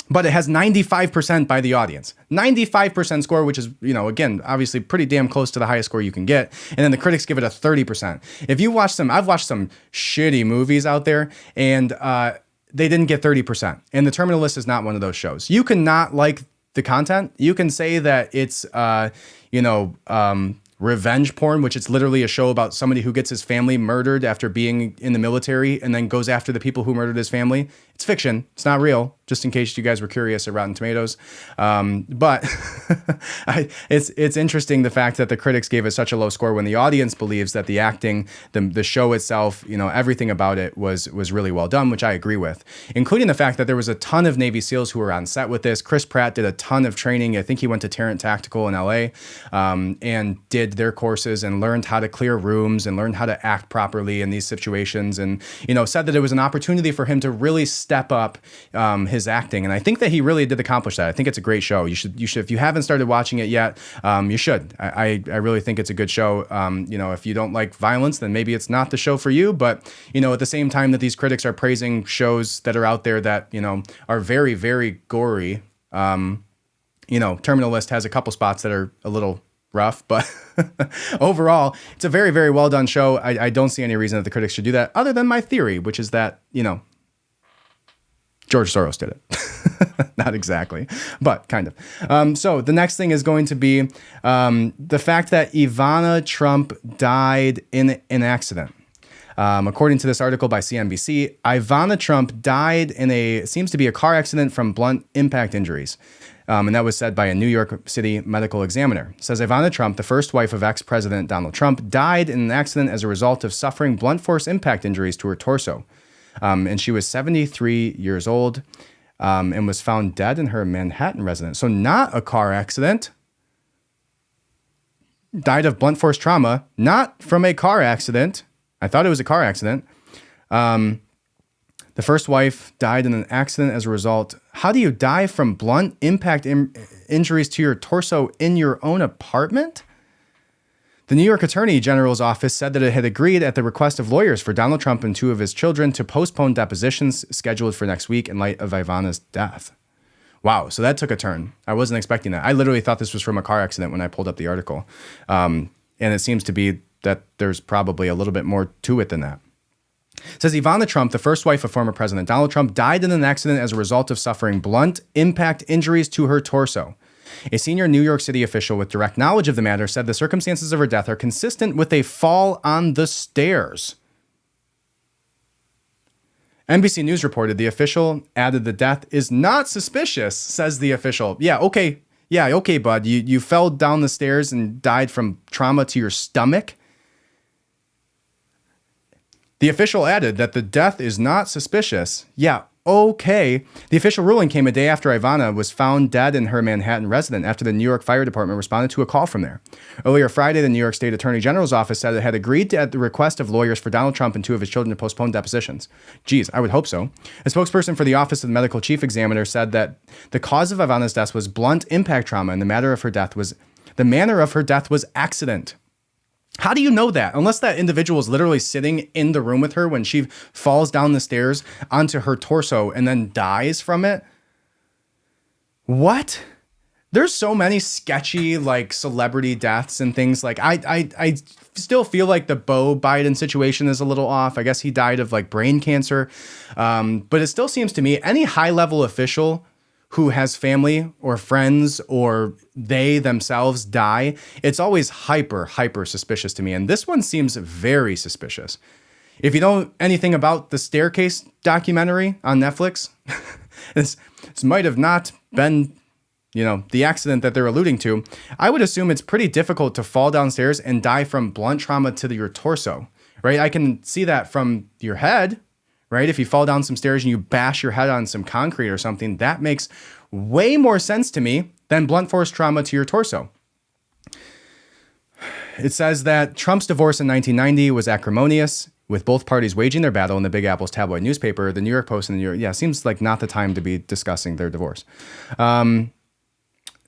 But it has 95% by the audience. 95% score, which is, again, obviously pretty damn close to the highest score you can get. And then the critics give it a 30%. If you watch I've watched some shitty movies out there, and they didn't get 30%. And The Terminal List is not one of those shows. You can not like the content. You can say that it's, revenge porn, which is literally a show about somebody who gets his family murdered after being in the military and then goes after the people who murdered his family. It's fiction. It's not real, just in case you guys were curious at Rotten Tomatoes. But it's interesting the fact that the critics gave it such a low score when the audience believes that the acting, the show itself, everything about it was really well done, which I agree with, including the fact that there was a ton of Navy SEALs who were on set with this. Chris Pratt did a ton of training. I think he went to Tarrant Tactical in LA and did their courses and learned how to clear rooms and learned how to act properly in these situations, and said that it was an opportunity for him to really step up his acting, and I think that he really did accomplish that. I think it's a great show. You should if you haven't started watching it yet, you should. I really think it's a good show. If you don't like violence, then maybe it's not the show for you, but at the same time that these critics are praising shows that are out there that are very, very gory, Terminal List has a couple spots that are a little rough, but overall, it's a very, very well done show. I don't see any reason that the critics should do that, other than my theory, which is that, George Soros did it. Not exactly, but kind of. So the next thing is going to be the fact that Ivana Trump died in an accident. According to this article by CNBC, Ivana Trump died seems to be a car accident from blunt impact injuries. And that was said by a New York City medical examiner. It says Ivana Trump, the first wife of ex-president Donald Trump, died in an accident as a result of suffering blunt force impact injuries to her torso. And she was 73 years old and was found dead in her Manhattan residence. So not a car accident. Died of blunt force trauma, not from a car accident. I thought it was a car accident. The first wife died in an accident as a result. How do you die from blunt impact injuries to your torso in your own apartment? The New York Attorney General's office said that it had agreed at the request of lawyers for Donald Trump and two of his children to postpone depositions scheduled for next week in light of Ivana's death. Wow, so that took a turn. I wasn't expecting that. I literally thought this was from a car accident when I pulled up the article. And it seems to be that there's probably a little bit more to it than that. It says Ivana Trump, the first wife of former President Donald Trump, died in an accident as a result of suffering blunt impact injuries to her torso. A senior New York City official with direct knowledge of the matter said the circumstances of her death are consistent with a fall on the stairs. NBC News reported the official added the death is not suspicious, says the official. Yeah, okay, bud. You fell down the stairs and died from trauma to your stomach. The official added that the death is not suspicious. Yeah, okay. The official ruling came a day after Ivana was found dead in her Manhattan residence after the New York Fire Department responded to a call from there. Earlier Friday, the New York State Attorney General's office said it had agreed to, at the request of lawyers for Donald Trump and two of his children, to postpone depositions. Geez, I would hope so. A spokesperson for the Office of the Medical Chief Examiner said that the cause of Ivana's death was blunt impact trauma and the manner of her death was accident. How do you know that? Unless that individual is literally sitting in the room with her when she falls down the stairs onto her torso and then dies from it. What? There's so many sketchy celebrity deaths and things. I still feel like the Beau Biden situation is a little off. I guess he died of brain cancer. But it still seems to me any high level official who has family or friends or they themselves die, it's always hyper suspicious to me. And this one seems very suspicious. If you know anything about the Staircase documentary on Netflix, this might have not been, the accident that they're alluding to. I would assume it's pretty difficult to fall downstairs and die from blunt trauma to your torso, right? I can see that from your head, right? If you fall down some stairs and you bash your head on some concrete or something, that makes way more sense to me than blunt force trauma to your torso. It says that Trump's divorce in 1990 was acrimonious, with both parties waging their battle in the Big Apple's tabloid newspaper, the New York Post and the New York. Seems like not the time to be discussing their divorce.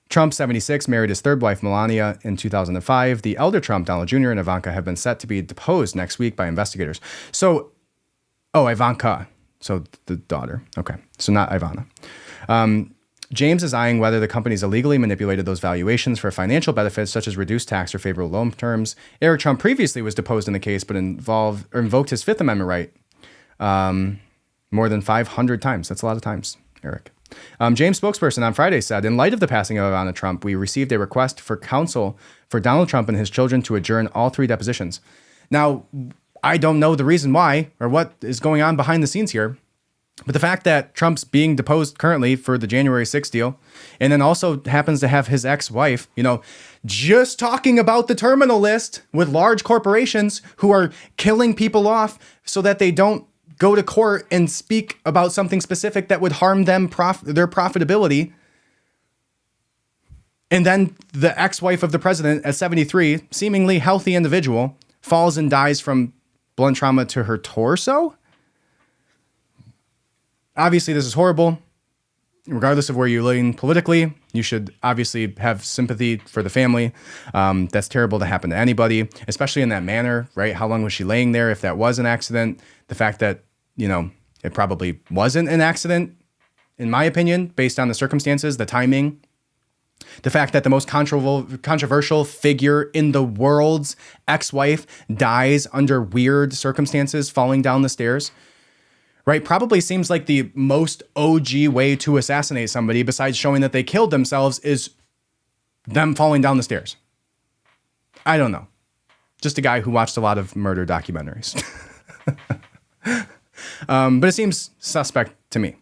Trump, 76, married his third wife, Melania, in 2005. The elder Trump, Donald Jr., and Ivanka have been set to be deposed next week by investigators. Ivanka. So the daughter. Okay. So not Ivana. James is eyeing whether the companies illegally manipulated those valuations for financial benefits, such as reduced tax or favorable loan terms. Eric Trump previously was deposed in the case, but invoked his Fifth Amendment right more than 500 times. That's a lot of times, Eric. James spokesperson on Friday said, in light of the passing of Ivana Trump, we received a request for counsel for Donald Trump and his children to adjourn all 3 depositions. Now, I don't know the reason why or what is going on behind the scenes here, but the fact that Trump's being deposed currently for the January 6th deal, and then also happens to have his ex-wife, just talking about the terminal list with large corporations who are killing people off so that they don't go to court and speak about something specific that would harm them their profitability. And then the ex-wife of the president at 73, seemingly healthy individual, falls and dies from blunt trauma to her torso. Obviously, this is horrible. Regardless of where you lean politically, you should obviously have sympathy for the family. That's terrible to happen to anybody, especially in that manner, right? How long was she laying there if that was an accident? The fact that, it probably wasn't an accident, in my opinion, based on the circumstances, the timing. The fact that the most controversial figure in the world's ex-wife dies under weird circumstances, falling down the stairs. Right, probably seems like the most OG way to assassinate somebody besides showing that they killed themselves is them falling down the stairs. I don't know. Just a guy who watched a lot of murder documentaries. But it seems suspect to me.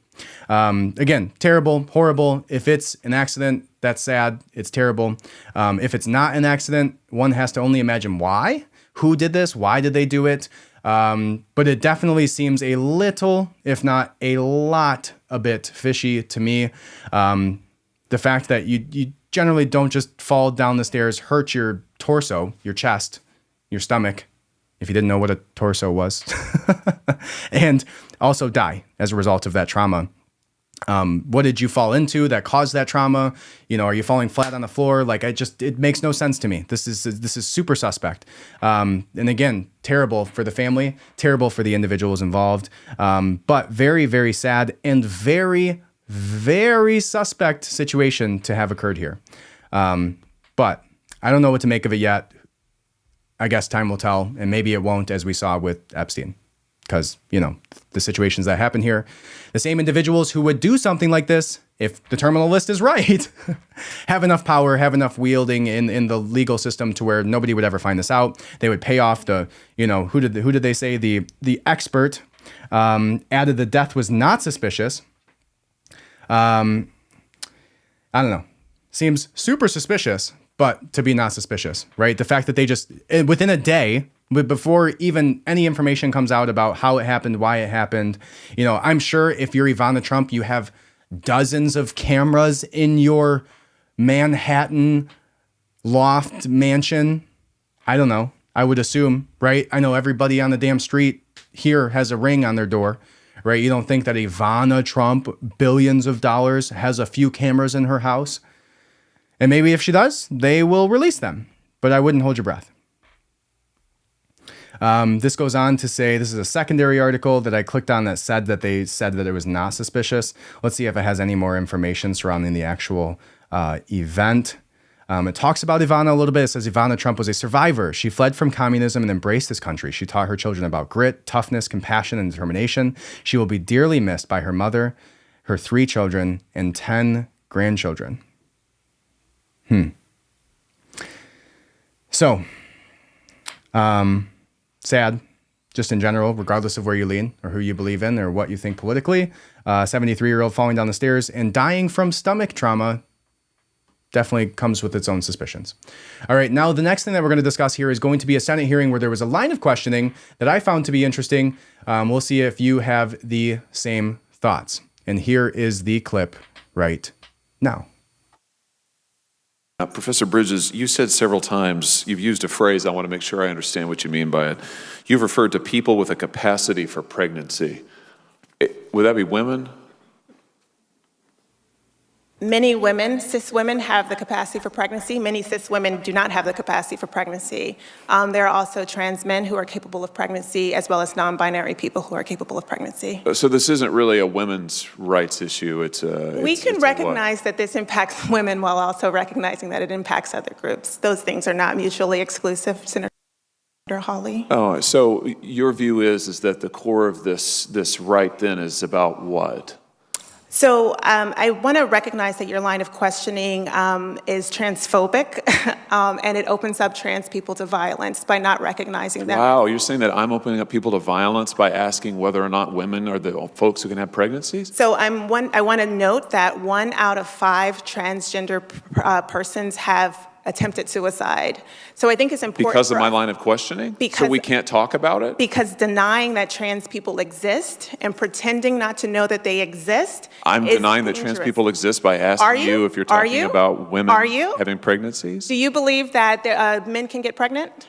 Again, terrible, horrible. If it's an accident, that's sad. It's terrible. If it's not an accident, one has to only imagine why. Who did this? Why did they do it? But it definitely seems a little, if not a bit fishy to me. The fact that you generally don't just fall down the stairs, hurt your torso, your chest, your stomach, if you didn't know what a torso was, and also die as a result of that trauma. What did you fall into that caused that trauma? Are you falling flat on the floor? It makes no sense to me. This is super suspect. And again, terrible for the family, terrible for the individuals involved. But very, very sad and very, very suspect situation to have occurred here. But I don't know what to make of it yet. I guess time will tell, and maybe it won't, as we saw with Epstein. Because, the situations that happen here, the same individuals who would do something like this, if the terminal list is right, have enough power, have enough wielding in the legal system to where nobody would ever find this out. They would pay off the, who did they say? The expert added the death was not suspicious. I don't know. Seems super suspicious, but to be not suspicious, right? The fact that they just, within a day, before even any information comes out about how it happened, why it happened, I'm sure if you're Ivana Trump, you have dozens of cameras in your Manhattan loft mansion. I don't know. I would assume, right? I know everybody on the damn street here has a ring on their door, right? You don't think that Ivana Trump, billions of dollars, has a few cameras in her house? And maybe if she does, they will release them. But I wouldn't hold your breath. This goes on to say, this is a secondary article that I clicked on that said that they said that it was not suspicious. Let's see if it has any more information surrounding the actual event. It talks about Ivana a little bit. It says Ivana Trump was a survivor. She fled from communism and embraced this country. She taught her children about grit, toughness, compassion, and determination. She will be dearly missed by her mother, her 3 children, and 10 grandchildren. So, sad, just in general, regardless of where you lean or who you believe in or what you think politically. 73-year-old falling down the stairs and dying from stomach trauma definitely comes with its own suspicions. All right, now the next thing that we're going to discuss here is going to be a Senate hearing where there was a line of questioning that I found to be interesting. We'll see if you have the same thoughts. And here is the clip right now. Professor Bridges, you said several times, you've used a phrase, I want to make sure I understand what you mean by it. You've referred to people with a capacity for pregnancy. Would that be women? Many women, cis women, have the capacity for pregnancy. Many cis women do not have the capacity for pregnancy. There are also trans men who are capable of pregnancy, as well as non-binary people who are capable of pregnancy. So this isn't really a women's rights issue. We can recognize that this impacts women while also recognizing that it impacts other groups. Those things are not mutually exclusive, Senator Hawley. Oh, so your view is that the core of this right then is about what? So I want to recognize that your line of questioning is transphobic, and it opens up trans people to violence by not recognizing them. Wow, you're saying that I'm opening up people to violence by asking whether or not women are the folks who can have pregnancies? So I want to note that 1 out of 5 transgender persons have attempted suicide. So I think it's important Because of my line of questioning? So we can't talk about it? Because denying that trans people exist and pretending not to know that they exist I'm is denying that dangerous. trans people exist by asking you if you're Are talking you? about women Are you? having pregnancies? Do you believe that men can get pregnant?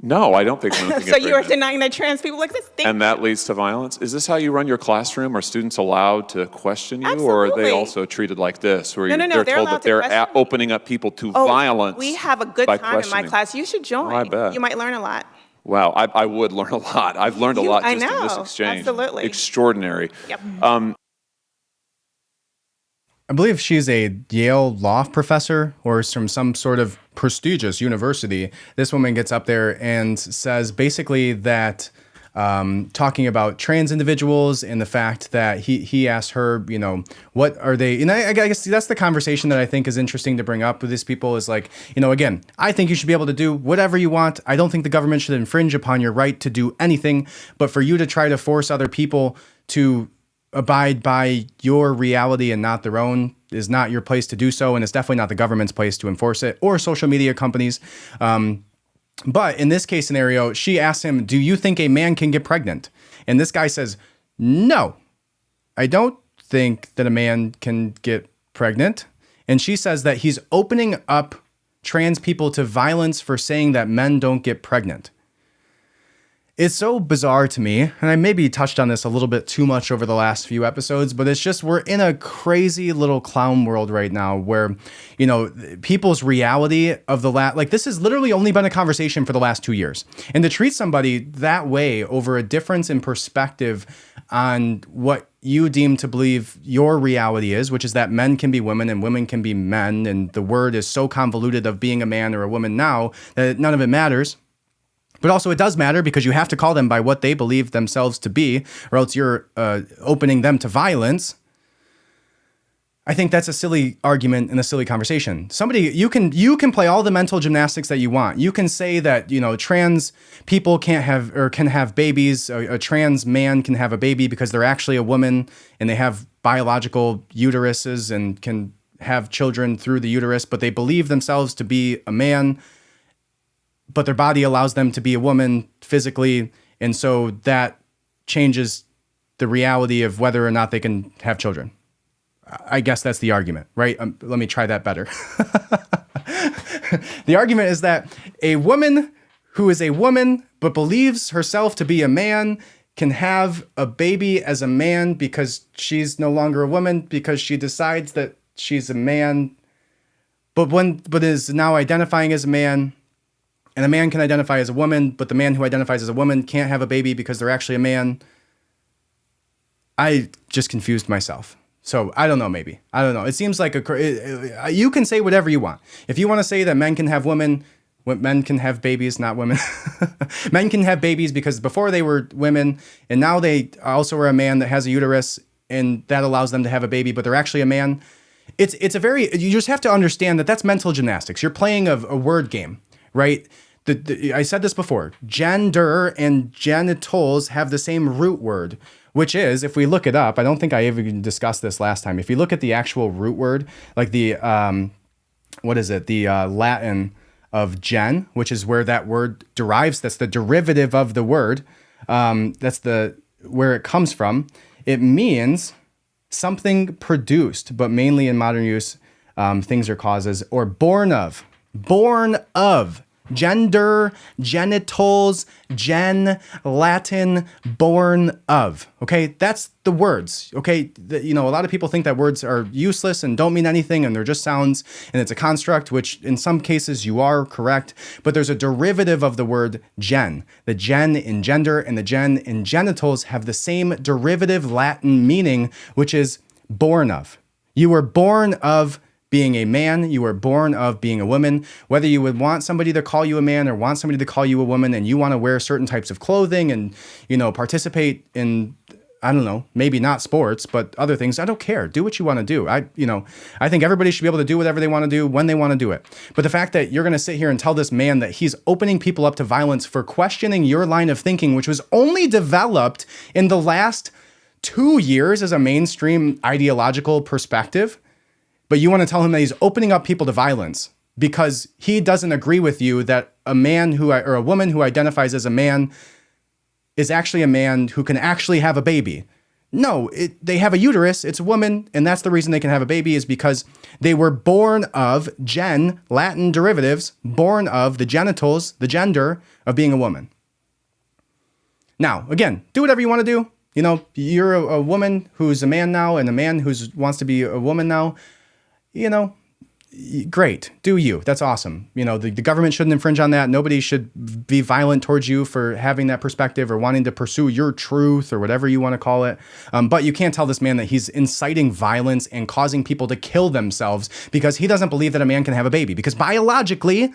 No, I don't think women can get So you are pregnant. denying that trans people exist? And that leads to violence? Is this how you run your classroom? Are students allowed to question you? Or are they Absolutely. also treated like this, where No, they're they're told allowed that to they're question. opening up people to Oh, violence? we have a good by time in my questioning? class. You should join. Oh, I bet. You might learn a lot. Wow, I would learn a lot. I've learned a lot I just in this know, exchange. absolutely. Extraordinary. Yep. I believe she's a Yale law professor or from some sort of prestigious university. This woman gets up there and says basically that talking about trans individuals and the fact that he asked her, you know, what are they? And I guess that's the conversation that I think is interesting to bring up with these people is like, you know, again, I think you should be able to do whatever you want. I don't think the government should infringe upon your right to do anything, but for you to try to force other people to abide by your reality and not their own is not your place to do so. And it's definitely not the government's place to enforce it or social media companies. But in this case scenario, she asked him, do you think a man can get pregnant? And this guy says, no, I don't think that a man can get pregnant. And she says that he's opening up trans people to violence for saying that men don't get pregnant. It's so bizarre to me, and I maybe touched on this a little bit too much over the last few episodes, but it's just we're in a crazy little clown world right now where, you know, people's reality of the like this has literally only been a conversation for the last 2 years. And to treat somebody that way over a difference in perspective on what you deem to believe your reality is, which is that men can be women and women can be men, and the word is so convoluted of being a man or a woman now that none of it matters. But also it does matter because you have to call them by what they believe themselves to be, or else you're opening them to violence. I think that's a silly argument and a silly conversation. You can play all the mental gymnastics that you want. You can say that, you know, trans people can't have or can have babies. A trans man can have a baby because they're actually a woman and they have biological uteruses and can have children through the uterus, but they believe themselves to be a man, but their body allows them to be a woman physically. And so that changes the reality of whether or not they can have children. I guess that's the argument, right? Let me try that better. The argument is that a woman who is a woman but believes herself to be a man can have a baby as a man because she's no longer a woman because she decides that she's a man, but is now identifying as a man. And a man can identify as a woman, but the man who identifies as a woman can't have a baby because they're actually a man. I just confused myself. So I don't know, maybe. I don't know. It seems like you can say whatever you want. If you want to say that men can have women, men can have babies, not women. Men can have babies because before they were women, and now they also are a man that has a uterus, and that allows them to have a baby, but they're actually a man. You just have to understand that that's mental gymnastics. You're playing a word game, right? I said this before, gender and genitals have the same root word, which is, if we look it up, I don't think I even discussed this last time. If you look at the actual root word, like the Latin of gen, which is where that word derives, that's the derivative of the word, that's where it comes from. It means something produced, but mainly in modern use, things are causes, or born of. Gender, genitals, Latin, born of. Okay, that's the words. Okay, a lot of people think that words are useless and don't mean anything and they're just sounds and it's a construct, which in some cases you are correct, but there's a derivative of the word gen. The gen in gender and the gen in genitals have the same derivative Latin meaning, which is born of. You were born of being a man, you were born of being a woman. Whether you would want somebody to call you a man or want somebody to call you a woman, and you want to wear certain types of clothing and, participate in I don't know, maybe not sports, but other things. I don't care. Do what you want to do. I think everybody should be able to do whatever they want to do when they want to do it. But the fact that you're going to sit here and tell this man that he's opening people up to violence for questioning your line of thinking, which was only developed in the last 2 years as a mainstream ideological perspective, but you want to tell him that he's opening up people to violence because he doesn't agree with you that a man or a woman who identifies as a man is actually a man who can actually have a baby. No, they have a uterus, it's a woman, and that's the reason they can have a baby is because they were born of Latin derivatives, born of the genitals, the gender of being a woman. Now, again, do whatever you want to do. You're a woman who's a man now and a man who wants to be a woman now. Great. Do you. That's awesome. The government shouldn't infringe on that. Nobody should be violent towards you for having that perspective or wanting to pursue your truth or whatever you want to call it. But you can't tell this man that he's inciting violence and causing people to kill themselves because he doesn't believe that a man can have a baby. Because biologically,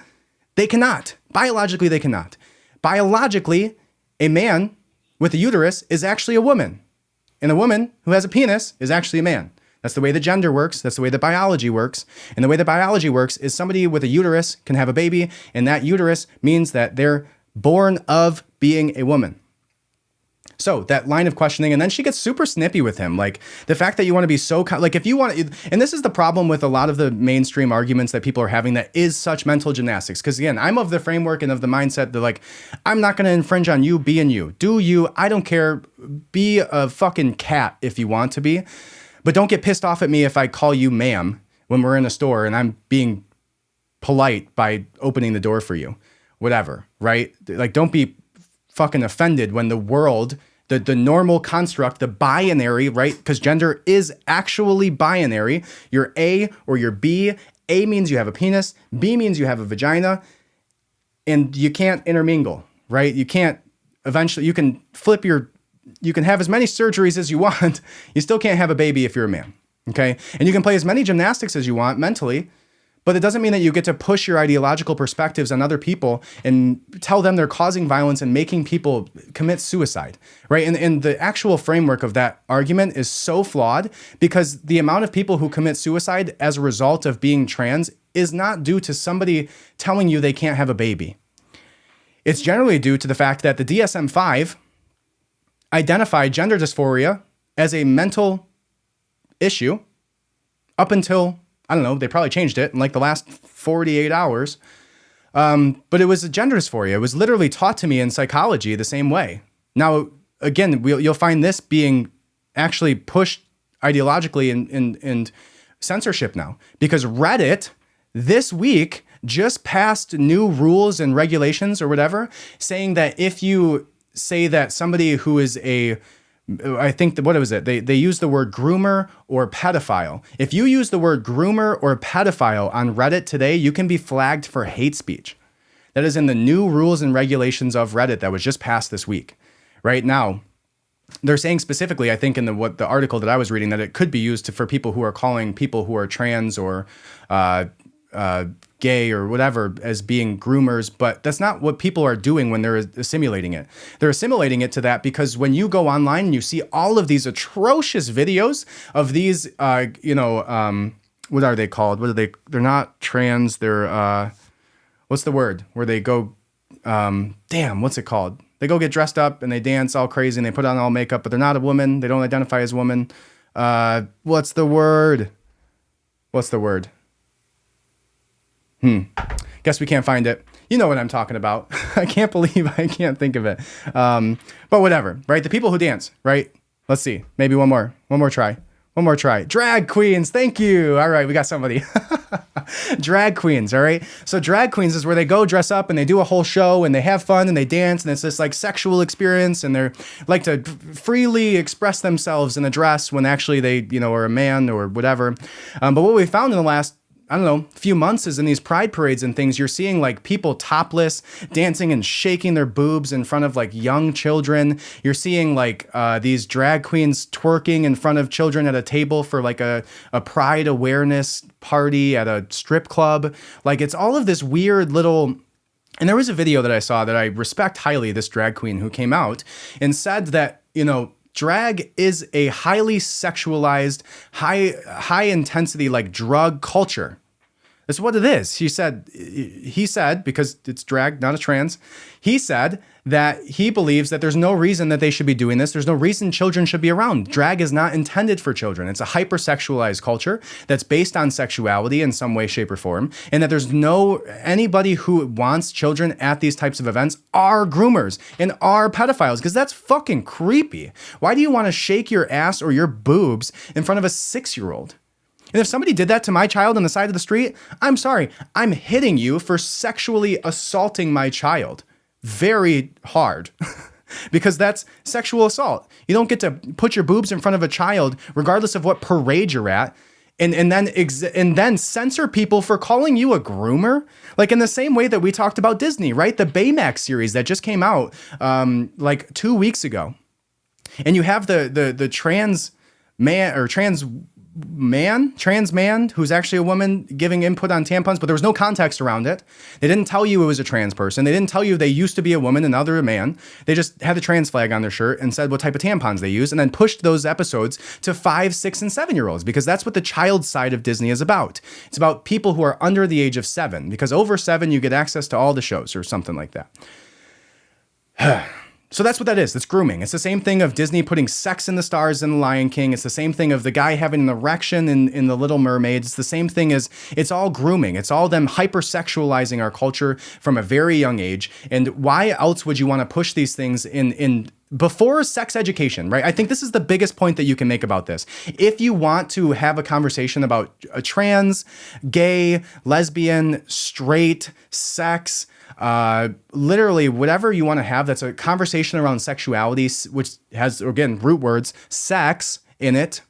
they cannot. Biologically, they cannot. Biologically, a man with a uterus is actually a woman. And a woman who has a penis is actually a man. That's the way the gender works. That's the way the biology works. And the way the biology works is somebody with a uterus can have a baby, and that uterus means that they're born of being a woman. So that line of questioning, and then she gets super snippy with him. Like the fact that you want to be so, like if you want to, and this is the problem with a lot of the mainstream arguments that people are having that is such mental gymnastics. Because again, I'm of the framework and of the mindset that like, I'm not going to infringe on you being you. Do you, I don't care, be a fucking cat if you want to be. But don't get pissed off at me if I call you ma'am when we're in a store and I'm being polite by opening the door for you. Whatever, right? Like, don't be fucking offended when the world, the normal construct, the binary, right? Because gender is actually binary. You're A or you're B. A means you have a penis. B means you have a vagina. And you can't intermingle, right? You can't, eventually, you can have as many surgeries as you want. You still can't have a baby if you're a man, okay? And you can play as many gymnastics as you want mentally, but it doesn't mean that you get to push your ideological perspectives on other people and tell them they're causing violence and making people commit suicide, right? And the actual framework of that argument is so flawed because the amount of people who commit suicide as a result of being trans is not due to somebody telling you they can't have a baby. It's generally due to the fact that the DSM-5 identified gender dysphoria as a mental issue up until, I don't know, they probably changed it in like the last 48 hours. But it was a gender dysphoria. It was literally taught to me in psychology the same way. Now, again, you'll find this being actually pushed ideologically in censorship now because Reddit this week just passed new rules and regulations or whatever saying that if you say that somebody who is I think what was it? They use the word groomer or pedophile. If you use the word groomer or pedophile on Reddit today, you can be flagged for hate speech. That is in the new rules and regulations of Reddit that was just passed this week. Right now, they're saying specifically, I think in the article that I was reading, that it could be used for people who are calling people who are trans or gay or whatever as being groomers, but that's not what people are doing when they're assimilating it. They're assimilating it to that because when you go online and you see all of these atrocious videos of these, what are they called? They're not trans. They're, what's the word? Where they go, what's it called? They go get dressed up and they dance all crazy and they put on all makeup, but they're not a woman. They don't identify as woman. What's the word? Guess we can't find it. You know what I'm talking about. I can't believe I can't think of it. But whatever, right? The people who dance, right? Let's see. Maybe one more try. Drag queens. Thank you. All right. We got somebody. Drag queens. All right. So drag queens is where they go dress up and they do a whole show and they have fun and they dance and it's this like sexual experience and they're like to freely express themselves in a dress when actually they, are a man or whatever. But what we found in the last few months is in these pride parades and things, you're seeing like people topless dancing and shaking their boobs in front of like young children. You're seeing like these drag queens twerking in front of children at a table for like a pride awareness party at a strip club. Like it's all of this weird little. And there was a video that I saw that I respect highly, this drag queen who came out and said that, drag is a highly sexualized, high intensity, like drug culture. That's what it is. He said, because it's drag, not a trans, he said that he believes that there's no reason that they should be doing this. There's no reason children should be around. Drag is not intended for children. It's a hypersexualized culture that's based on sexuality in some way, shape, or form. And that there's anybody who wants children at these types of events are groomers and are pedophiles, because that's fucking creepy. Why do you want to shake your ass or your boobs in front of a 6-year-old? And if somebody did that to my child on the side of the street, I'm sorry, I'm hitting you for sexually assaulting my child very hard because that's sexual assault. You don't get to put your boobs in front of a child, regardless of what parade you're at, and then censor people for calling you a groomer. Like in the same way that we talked about Disney, right? The Baymax series that just came out like 2 weeks ago. And you have the trans man who's actually a woman giving input on tampons, but there was no context around it. They didn't tell you it was a trans person. They didn't tell you they used to be a woman and now they're a man. They just had the trans flag on their shirt and said what type of tampons they use, and then pushed those episodes to 5, 6, and 7-year-olds, because that's what the child side of Disney is about. It's about people who are under the age of 7, because over 7 you get access to all the shows or something like that. So that's what that is. It's grooming. It's the same thing of Disney putting sex in the stars in The Lion King. It's the same thing of the guy having an erection in The Little Mermaid. It's the same thing as it's all grooming. It's all them hypersexualizing our culture from a very young age. And why else would you want to push these things in before sex education, right? I think this is the biggest point that you can make about this. If you want to have a conversation about a trans, gay, lesbian, straight, sex, literally whatever you want to have that's a conversation around sexuality, which has, again, root words, sex in it,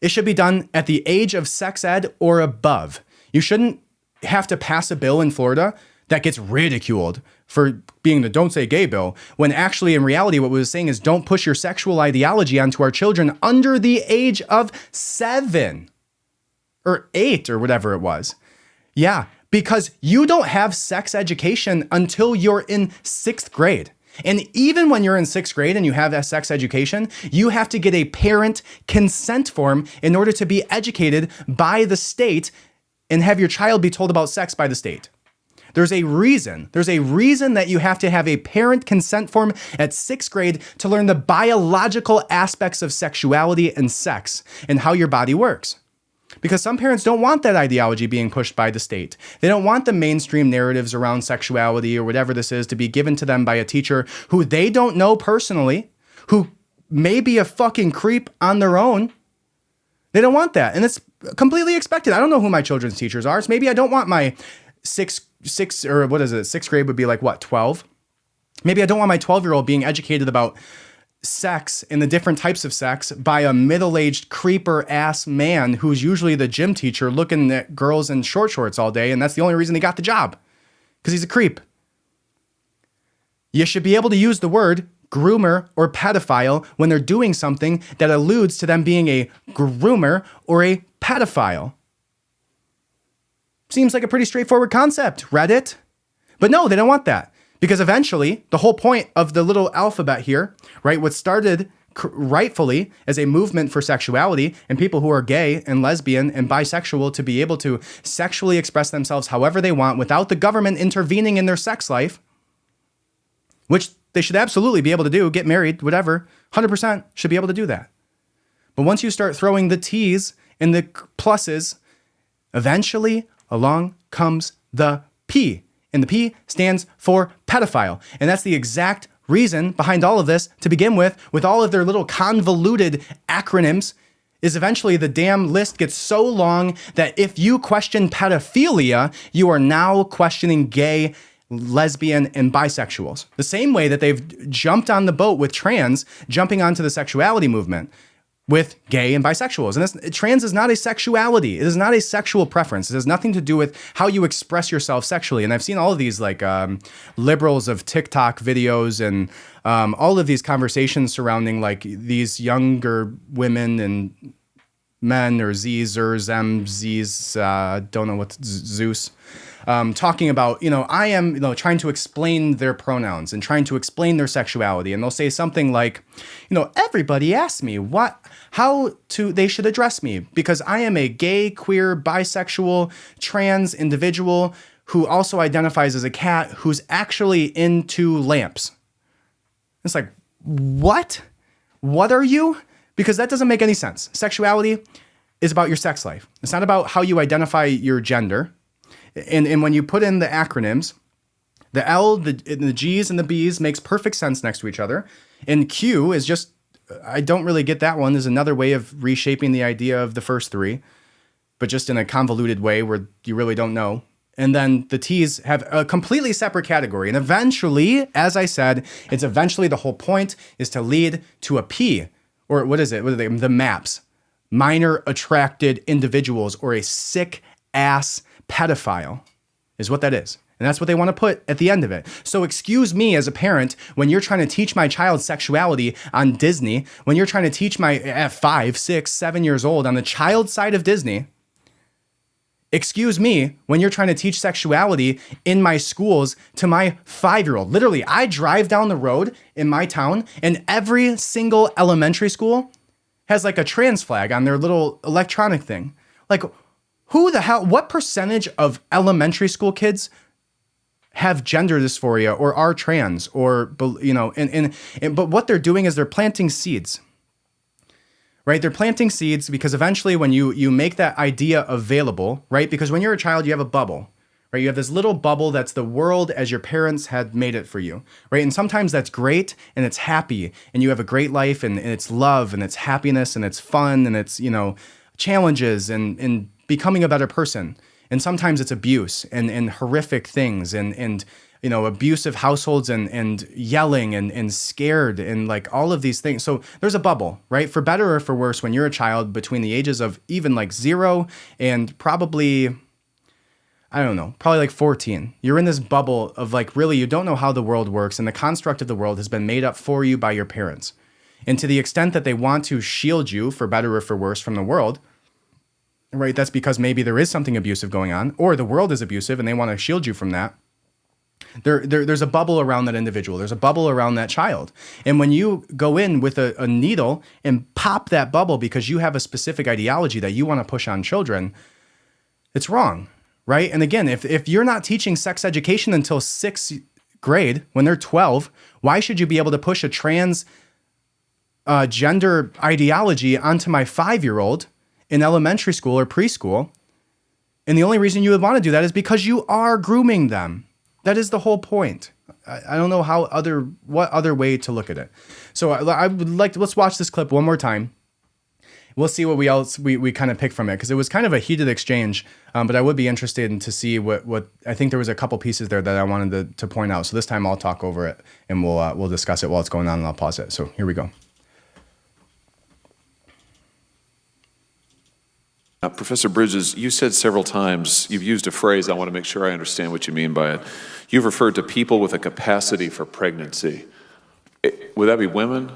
it should be done at the age of sex ed or above. You shouldn't have to pass a bill in Florida that gets ridiculed for being the Don't Say Gay bill, when actually in reality what we were saying is don't push your sexual ideology onto our children under the age of 7 or 8 or whatever it was. Yeah, because you don't have sex education until you're in 6th grade. And even when you're in 6th grade and you have that sex education, you have to get a parent consent form in order to be educated by the state and have your child be told about sex by the state. There's a reason that you have to have a parent consent form at 6th grade to learn the biological aspects of sexuality and sex and how your body works. Because some parents don't want that ideology being pushed by the state. They don't want the mainstream narratives around sexuality or whatever this is to be given to them by a teacher who they don't know personally, who may be a fucking creep on their own. They don't want that. And it's completely expected. I don't know who my children's teachers are. So maybe I don't want my sixth grade would be like what, 12? Maybe I don't want my 12-year-old being educated about sex and the different types of sex by a middle-aged creeper ass man who's usually the gym teacher looking at girls in short shorts all day, and that's the only reason he got the job, because he's a creep. You should be able to use the word groomer or pedophile when they're doing something that alludes to them being a groomer or a pedophile. Seems like a pretty straightforward concept, Reddit. But no, they don't want that. Because eventually, the whole point of the little alphabet here, right, what started rightfully as a movement for sexuality and people who are gay and lesbian and bisexual to be able to sexually express themselves however they want without the government intervening in their sex life, which they should absolutely be able to do, get married, whatever, 100% should be able to do that. But once you start throwing the T's and the pluses, eventually along comes the P. And the P stands for pedophile. And that's the exact reason behind all of this to begin with all of their little convoluted acronyms, is eventually the damn list gets so long that if you question pedophilia, you are now questioning gay, lesbian, and bisexuals. The same way that they've jumped on the boat with trans, jumping onto the sexuality movement with gay and bisexuals. And trans is not a sexuality. It is not a sexual preference. It has nothing to do with how you express yourself sexually. And I've seen all of these like liberals of TikTok videos and all of these conversations surrounding like these younger women and men or Z's or Z's, don't know what Zeus. talking about, I am, trying to explain their pronouns and trying to explain their sexuality. And they'll say something like, everybody asks me they should address me because I am a gay, queer, bisexual, trans individual who also identifies as a cat who's actually into lamps. It's like, what? What are you? Because that doesn't make any sense. Sexuality is about your sex life. It's not about how you identify your gender. And when you put in the acronyms, the L, the G's, and the B's makes perfect sense next to each other. And Q is just, I don't really get that one, is another way of reshaping the idea of the first three, but just in a convoluted way where you really don't know. And then the T's have a completely separate category. And eventually, as I said, the whole point is to lead to a P, or what is it? What are they? The MAPS, minor attracted individuals, or a sick ass pedophile is what that is. And that's what they want to put at the end of it. So excuse me as a parent, when you're trying to teach my child sexuality on Disney, when you're trying to teach at 5, 6, 7 years old on the child side of Disney, excuse me, when you're trying to teach sexuality in my schools to my 5-year-old. Literally, I drive down the road in my town and every single elementary school has like a trans flag on their little electronic thing. Like, who the hell, what percentage of elementary school kids have gender dysphoria or are trans or, but what they're doing is they're planting seeds. Right? They're planting seeds because eventually when you make that idea available, right? Because when you're a child, you have a bubble, right? You have this little bubble that's the world as your parents had made it for you, right? And sometimes that's great and it's happy and you have a great life and it's love and it's happiness and it's fun and it's, challenges and becoming a better person. And sometimes it's abuse and horrific things and abusive households and yelling and scared and like all of these things. So there's a bubble, right? For better or for worse, when you're a child between the ages of even like 0 and probably 14, you're in this bubble of like, really, you don't know how the world works. And the construct of the world has been made up for you by your parents. And to the extent that they want to shield you for better or for worse from the world, right? That's because maybe there is something abusive going on or the world is abusive and they want to shield you from that. There's a bubble around that individual. There's a bubble around that child. And when you go in with a needle and pop that bubble because you have a specific ideology that you want to push on children, it's wrong, right? And again, if you're not teaching sex education until 6th grade, when they're 12, why should you be able to push a trans gender ideology onto my 5-year-old in elementary school or preschool? And the only reason you would want to do that is because you are grooming them. That is the whole point. I don't know what other way to look at it. So I would like to, let's watch this clip one more time. We'll see what we kind of pick from it because it was kind of a heated exchange. But I would be interested in to see what I think there was a couple pieces there that I wanted to point out. So this time I'll talk over it and we'll discuss it while it's going on and I'll pause it. So here we go. Professor Bridges, you said several times, you've used a phrase, I want to make sure I understand what you mean by it. You've referred to people with a capacity for pregnancy. Would that be women?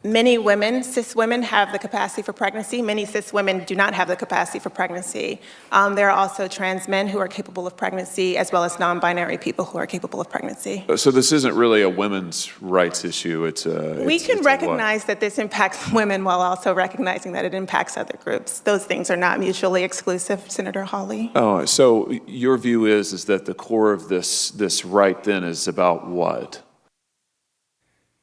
Many women, cis women, have the capacity for pregnancy. Many cis women do not have the capacity for pregnancy. There are also trans men who are capable of pregnancy, as well as non-binary people who are capable of pregnancy. So this isn't really a women's rights issue. We can recognize that this impacts women while also recognizing that it impacts other groups. Those things are not mutually exclusive, Senator Hawley. Oh, so your view is that the core of this right then is about what?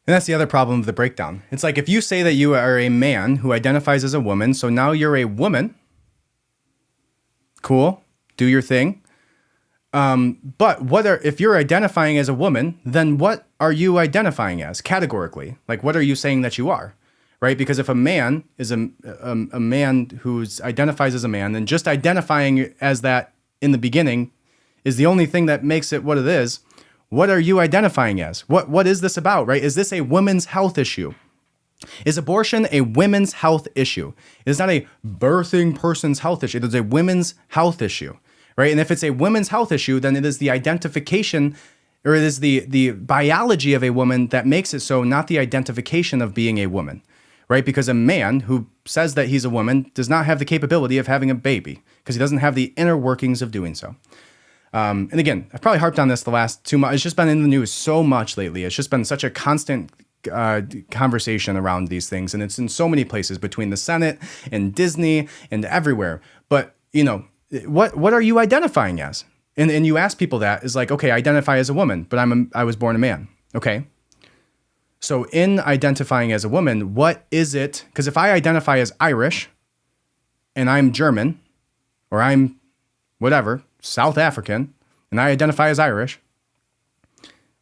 And that's the other problem of the breakdown. It's like if you say that you are a man who identifies as a woman, so now you're a woman. Cool, do your thing. But if you're identifying as a woman, then what are you identifying as categorically? Like, what are you saying that you are, right? Because if a man is a man who identifies as a man, then just identifying as that in the beginning is the only thing that makes it what it is. What are you identifying as? What is this about, right? Is this a women's health issue? Is abortion a women's health issue? It is not a birthing person's health issue. It is a women's health issue, right? And if it's a women's health issue, then it is the identification, or it is the biology of a woman that makes it so, not the identification of being a woman, right? Because a man who says that he's a woman does not have the capability of having a baby because he doesn't have the inner workings of doing so. And again, I've probably harped on this the last 2 months. It's just been in the news so much lately. It's just been such a constant conversation around these things. And it's in so many places between the Senate and Disney and everywhere. But, what are you identifying as? And you ask people that is like, okay, I identify as a woman, but I was born a man. Okay. So in identifying as a woman, what is it? Because if I identify as Irish and I'm German or I'm whatever, South African, and I identify as Irish,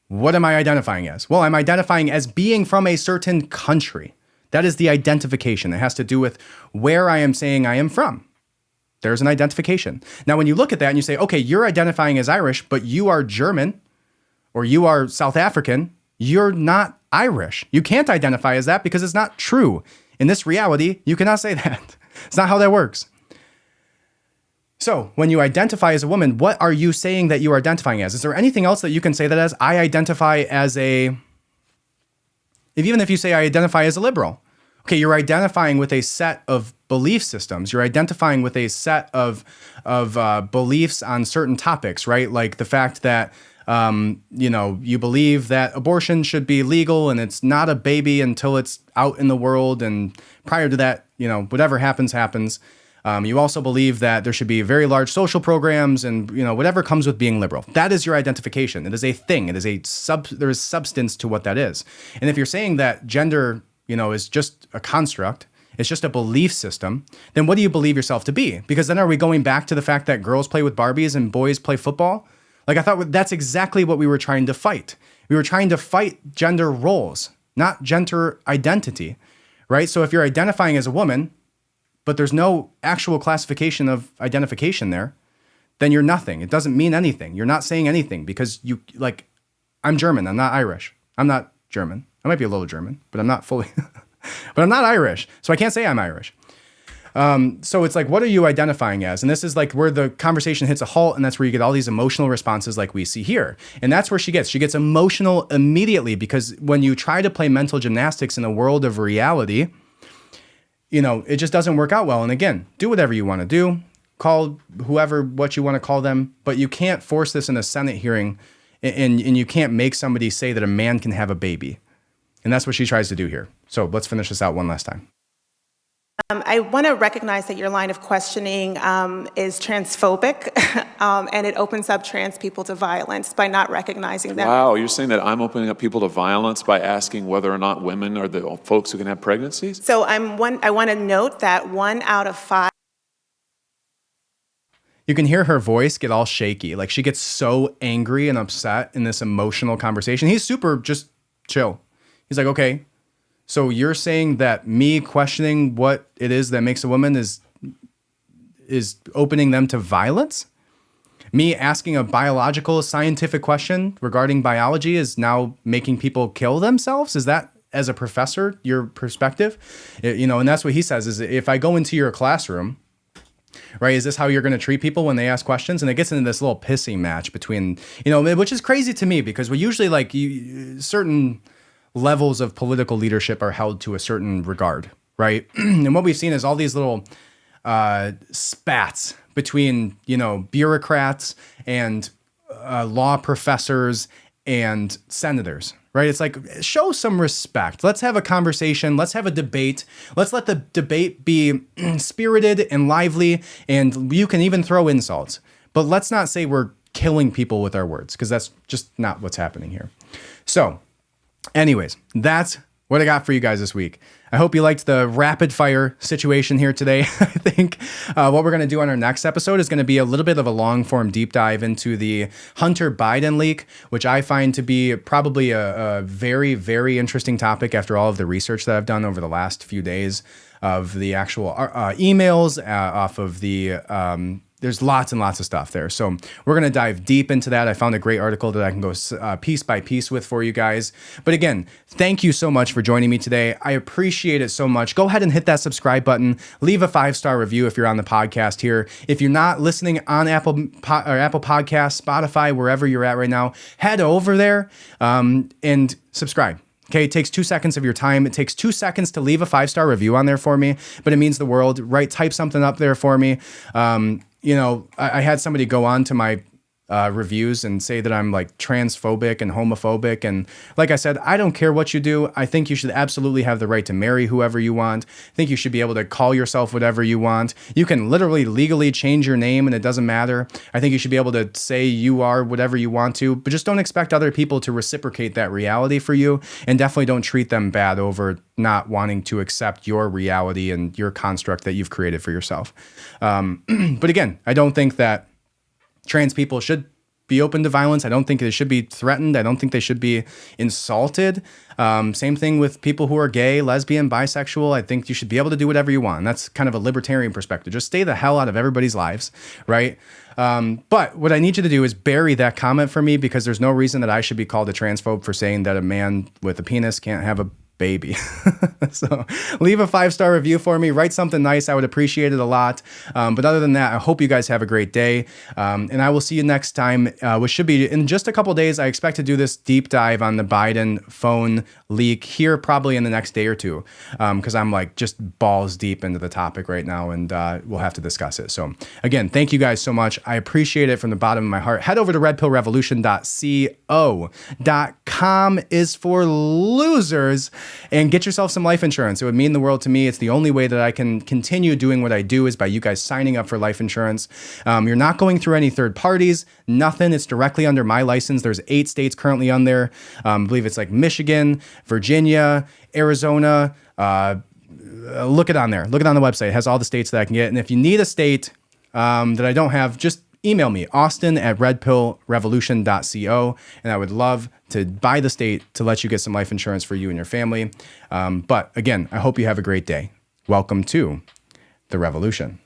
what am I identifying as? Well, I'm identifying as being from a certain country. That is the identification. It has to do with where I am saying I am from. There's an identification. Now, when you look at that and you say, okay, you're identifying as Irish, but you are German or you are South African, you're not Irish. You can't identify as that because it's not true. In this reality, you cannot say that. It's not how that works. So when you identify as a woman, what are you saying that you are identifying as? Is there anything else that you can say that as? I identify as even if you say I identify as a liberal, okay, you're identifying with a set of belief systems. You're identifying with a set of beliefs on certain topics, right? Like the fact that, you believe that abortion should be legal and it's not a baby until it's out in the world. And prior to that, whatever happens. You also believe that there should be very large social programs and, whatever comes with being liberal. That is your identification. It is a thing. It is there is substance to what that is. And if you're saying that gender, is just a construct, it's just a belief system, then what do you believe yourself to be? Because then are we going back to the fact that girls play with Barbies and boys play football? Like I thought that's exactly what we were trying to fight. We were trying to fight gender roles, not gender identity, right? So if you're identifying as a woman, but there's no actual classification of identification there, then you're nothing. It doesn't mean anything. You're not saying anything because I'm German. I'm not Irish. I'm not German. I might be a little German, but I'm not fully, but I'm not Irish. So I can't say I'm Irish. So it's like, what are you identifying as? And this is like where the conversation hits a halt. And that's where you get all these emotional responses like we see here. And that's where she gets emotional immediately because when you try to play mental gymnastics in the world of reality, it just doesn't work out well. And again, do whatever you want to do, call whoever what you want to call them, but you can't force this in a Senate hearing and you can't make somebody say that a man can have a baby. And that's what she tries to do here. So let's finish this out one last time. I want to recognize that your line of questioning is transphobic, and it opens up trans people to violence by not recognizing them. Wow, you're saying that I'm opening up people to violence by asking whether or not women are the folks who can have pregnancies? So I want to note that 1 out of 5. You can hear her voice get all shaky. Like she gets so angry and upset in this emotional conversation. He's super just chill. He's like, okay, so you're saying that me questioning what it is that makes a woman is opening them to violence? Me asking a biological scientific question regarding biology is now making people kill themselves? Is that, as a professor, your perspective? And that's what he says is if I go into your classroom, right, is this how you're going to treat people when they ask questions? And it gets into this little pissing match between, which is crazy to me because we usually certain levels of political leadership are held to a certain regard, right? And what we've seen is all these little spats between, bureaucrats and law professors and senators, right? It's like, show some respect. Let's have a conversation. Let's have a debate. Let's let the debate be spirited and lively, and you can even throw insults. But let's not say we're killing people with our words, because that's just not what's happening here. So, anyways, that's what I got for you guys this week. I hope you liked the rapid fire situation here today. I think what we're going to do on our next episode is going to be a little bit of a long form deep dive into the Hunter Biden leak, which I find to be probably a very, very interesting topic after all of the research that I've done over the last few days of the actual emails off of the there's lots and lots of stuff there. So we're going to dive deep into that. I found a great article that I can go piece by piece with for you guys. But again, thank you so much for joining me today. I appreciate it so much. Go ahead and hit that subscribe button. Leave a 5-star review if you're on the podcast here. If you're not listening on Apple Podcasts, Spotify, wherever you're at right now, head over there and subscribe. Okay, it takes 2 seconds of your time. It takes 2 seconds to leave a 5-star review on there for me, but it means the world, right? Type something up there for me. I had somebody go on to my reviews and say that I'm like transphobic and homophobic. And like I said, I don't care what you do. I think you should absolutely have the right to marry whoever you want. I think you should be able to call yourself whatever you want. You can literally legally change your name and it doesn't matter. I think you should be able to say you are whatever you want to, but just don't expect other people to reciprocate that reality for you. And definitely don't treat them bad over not wanting to accept your reality and your construct that you've created for yourself. But again, I don't think that trans people should be open to violence. I don't think they should be threatened. I don't think they should be insulted. Same thing with people who are gay, lesbian, bisexual. I think you should be able to do whatever you want. And that's kind of a libertarian perspective. Just stay the hell out of everybody's lives, right? But what I need you to do is bury that comment for me, because there's no reason that I should be called a transphobe for saying that a man with a penis can't have a baby. So leave a 5-star review for me, write something nice. I would appreciate it a lot. But other than that, I hope you guys have a great day. And I will see you next time, which should be in just a couple days. I expect to do this deep dive on the Biden phone leak here probably in the next day or two, because I'm like just balls deep into the topic right now, and we'll have to discuss it. So again, thank you guys so much. I appreciate it from the bottom of my heart. Head over to redpillrevolution.co.com is for losers, and get yourself some life insurance. It would mean the world to me. It's the only way that I can continue doing what I do is by you guys signing up for life insurance. You're not going through any third parties, nothing. It's directly under my license. There's 8 states currently on there. I believe it's like Michigan, Virginia, Arizona. Look it on there. Look it on the website. It has all the states that I can get. And if you need a state that I don't have, just email me, austin@redpillrevolution.co, and I would love to buy the state to let you get some life insurance for you and your family. But again, I hope you have a great day. Welcome to the revolution.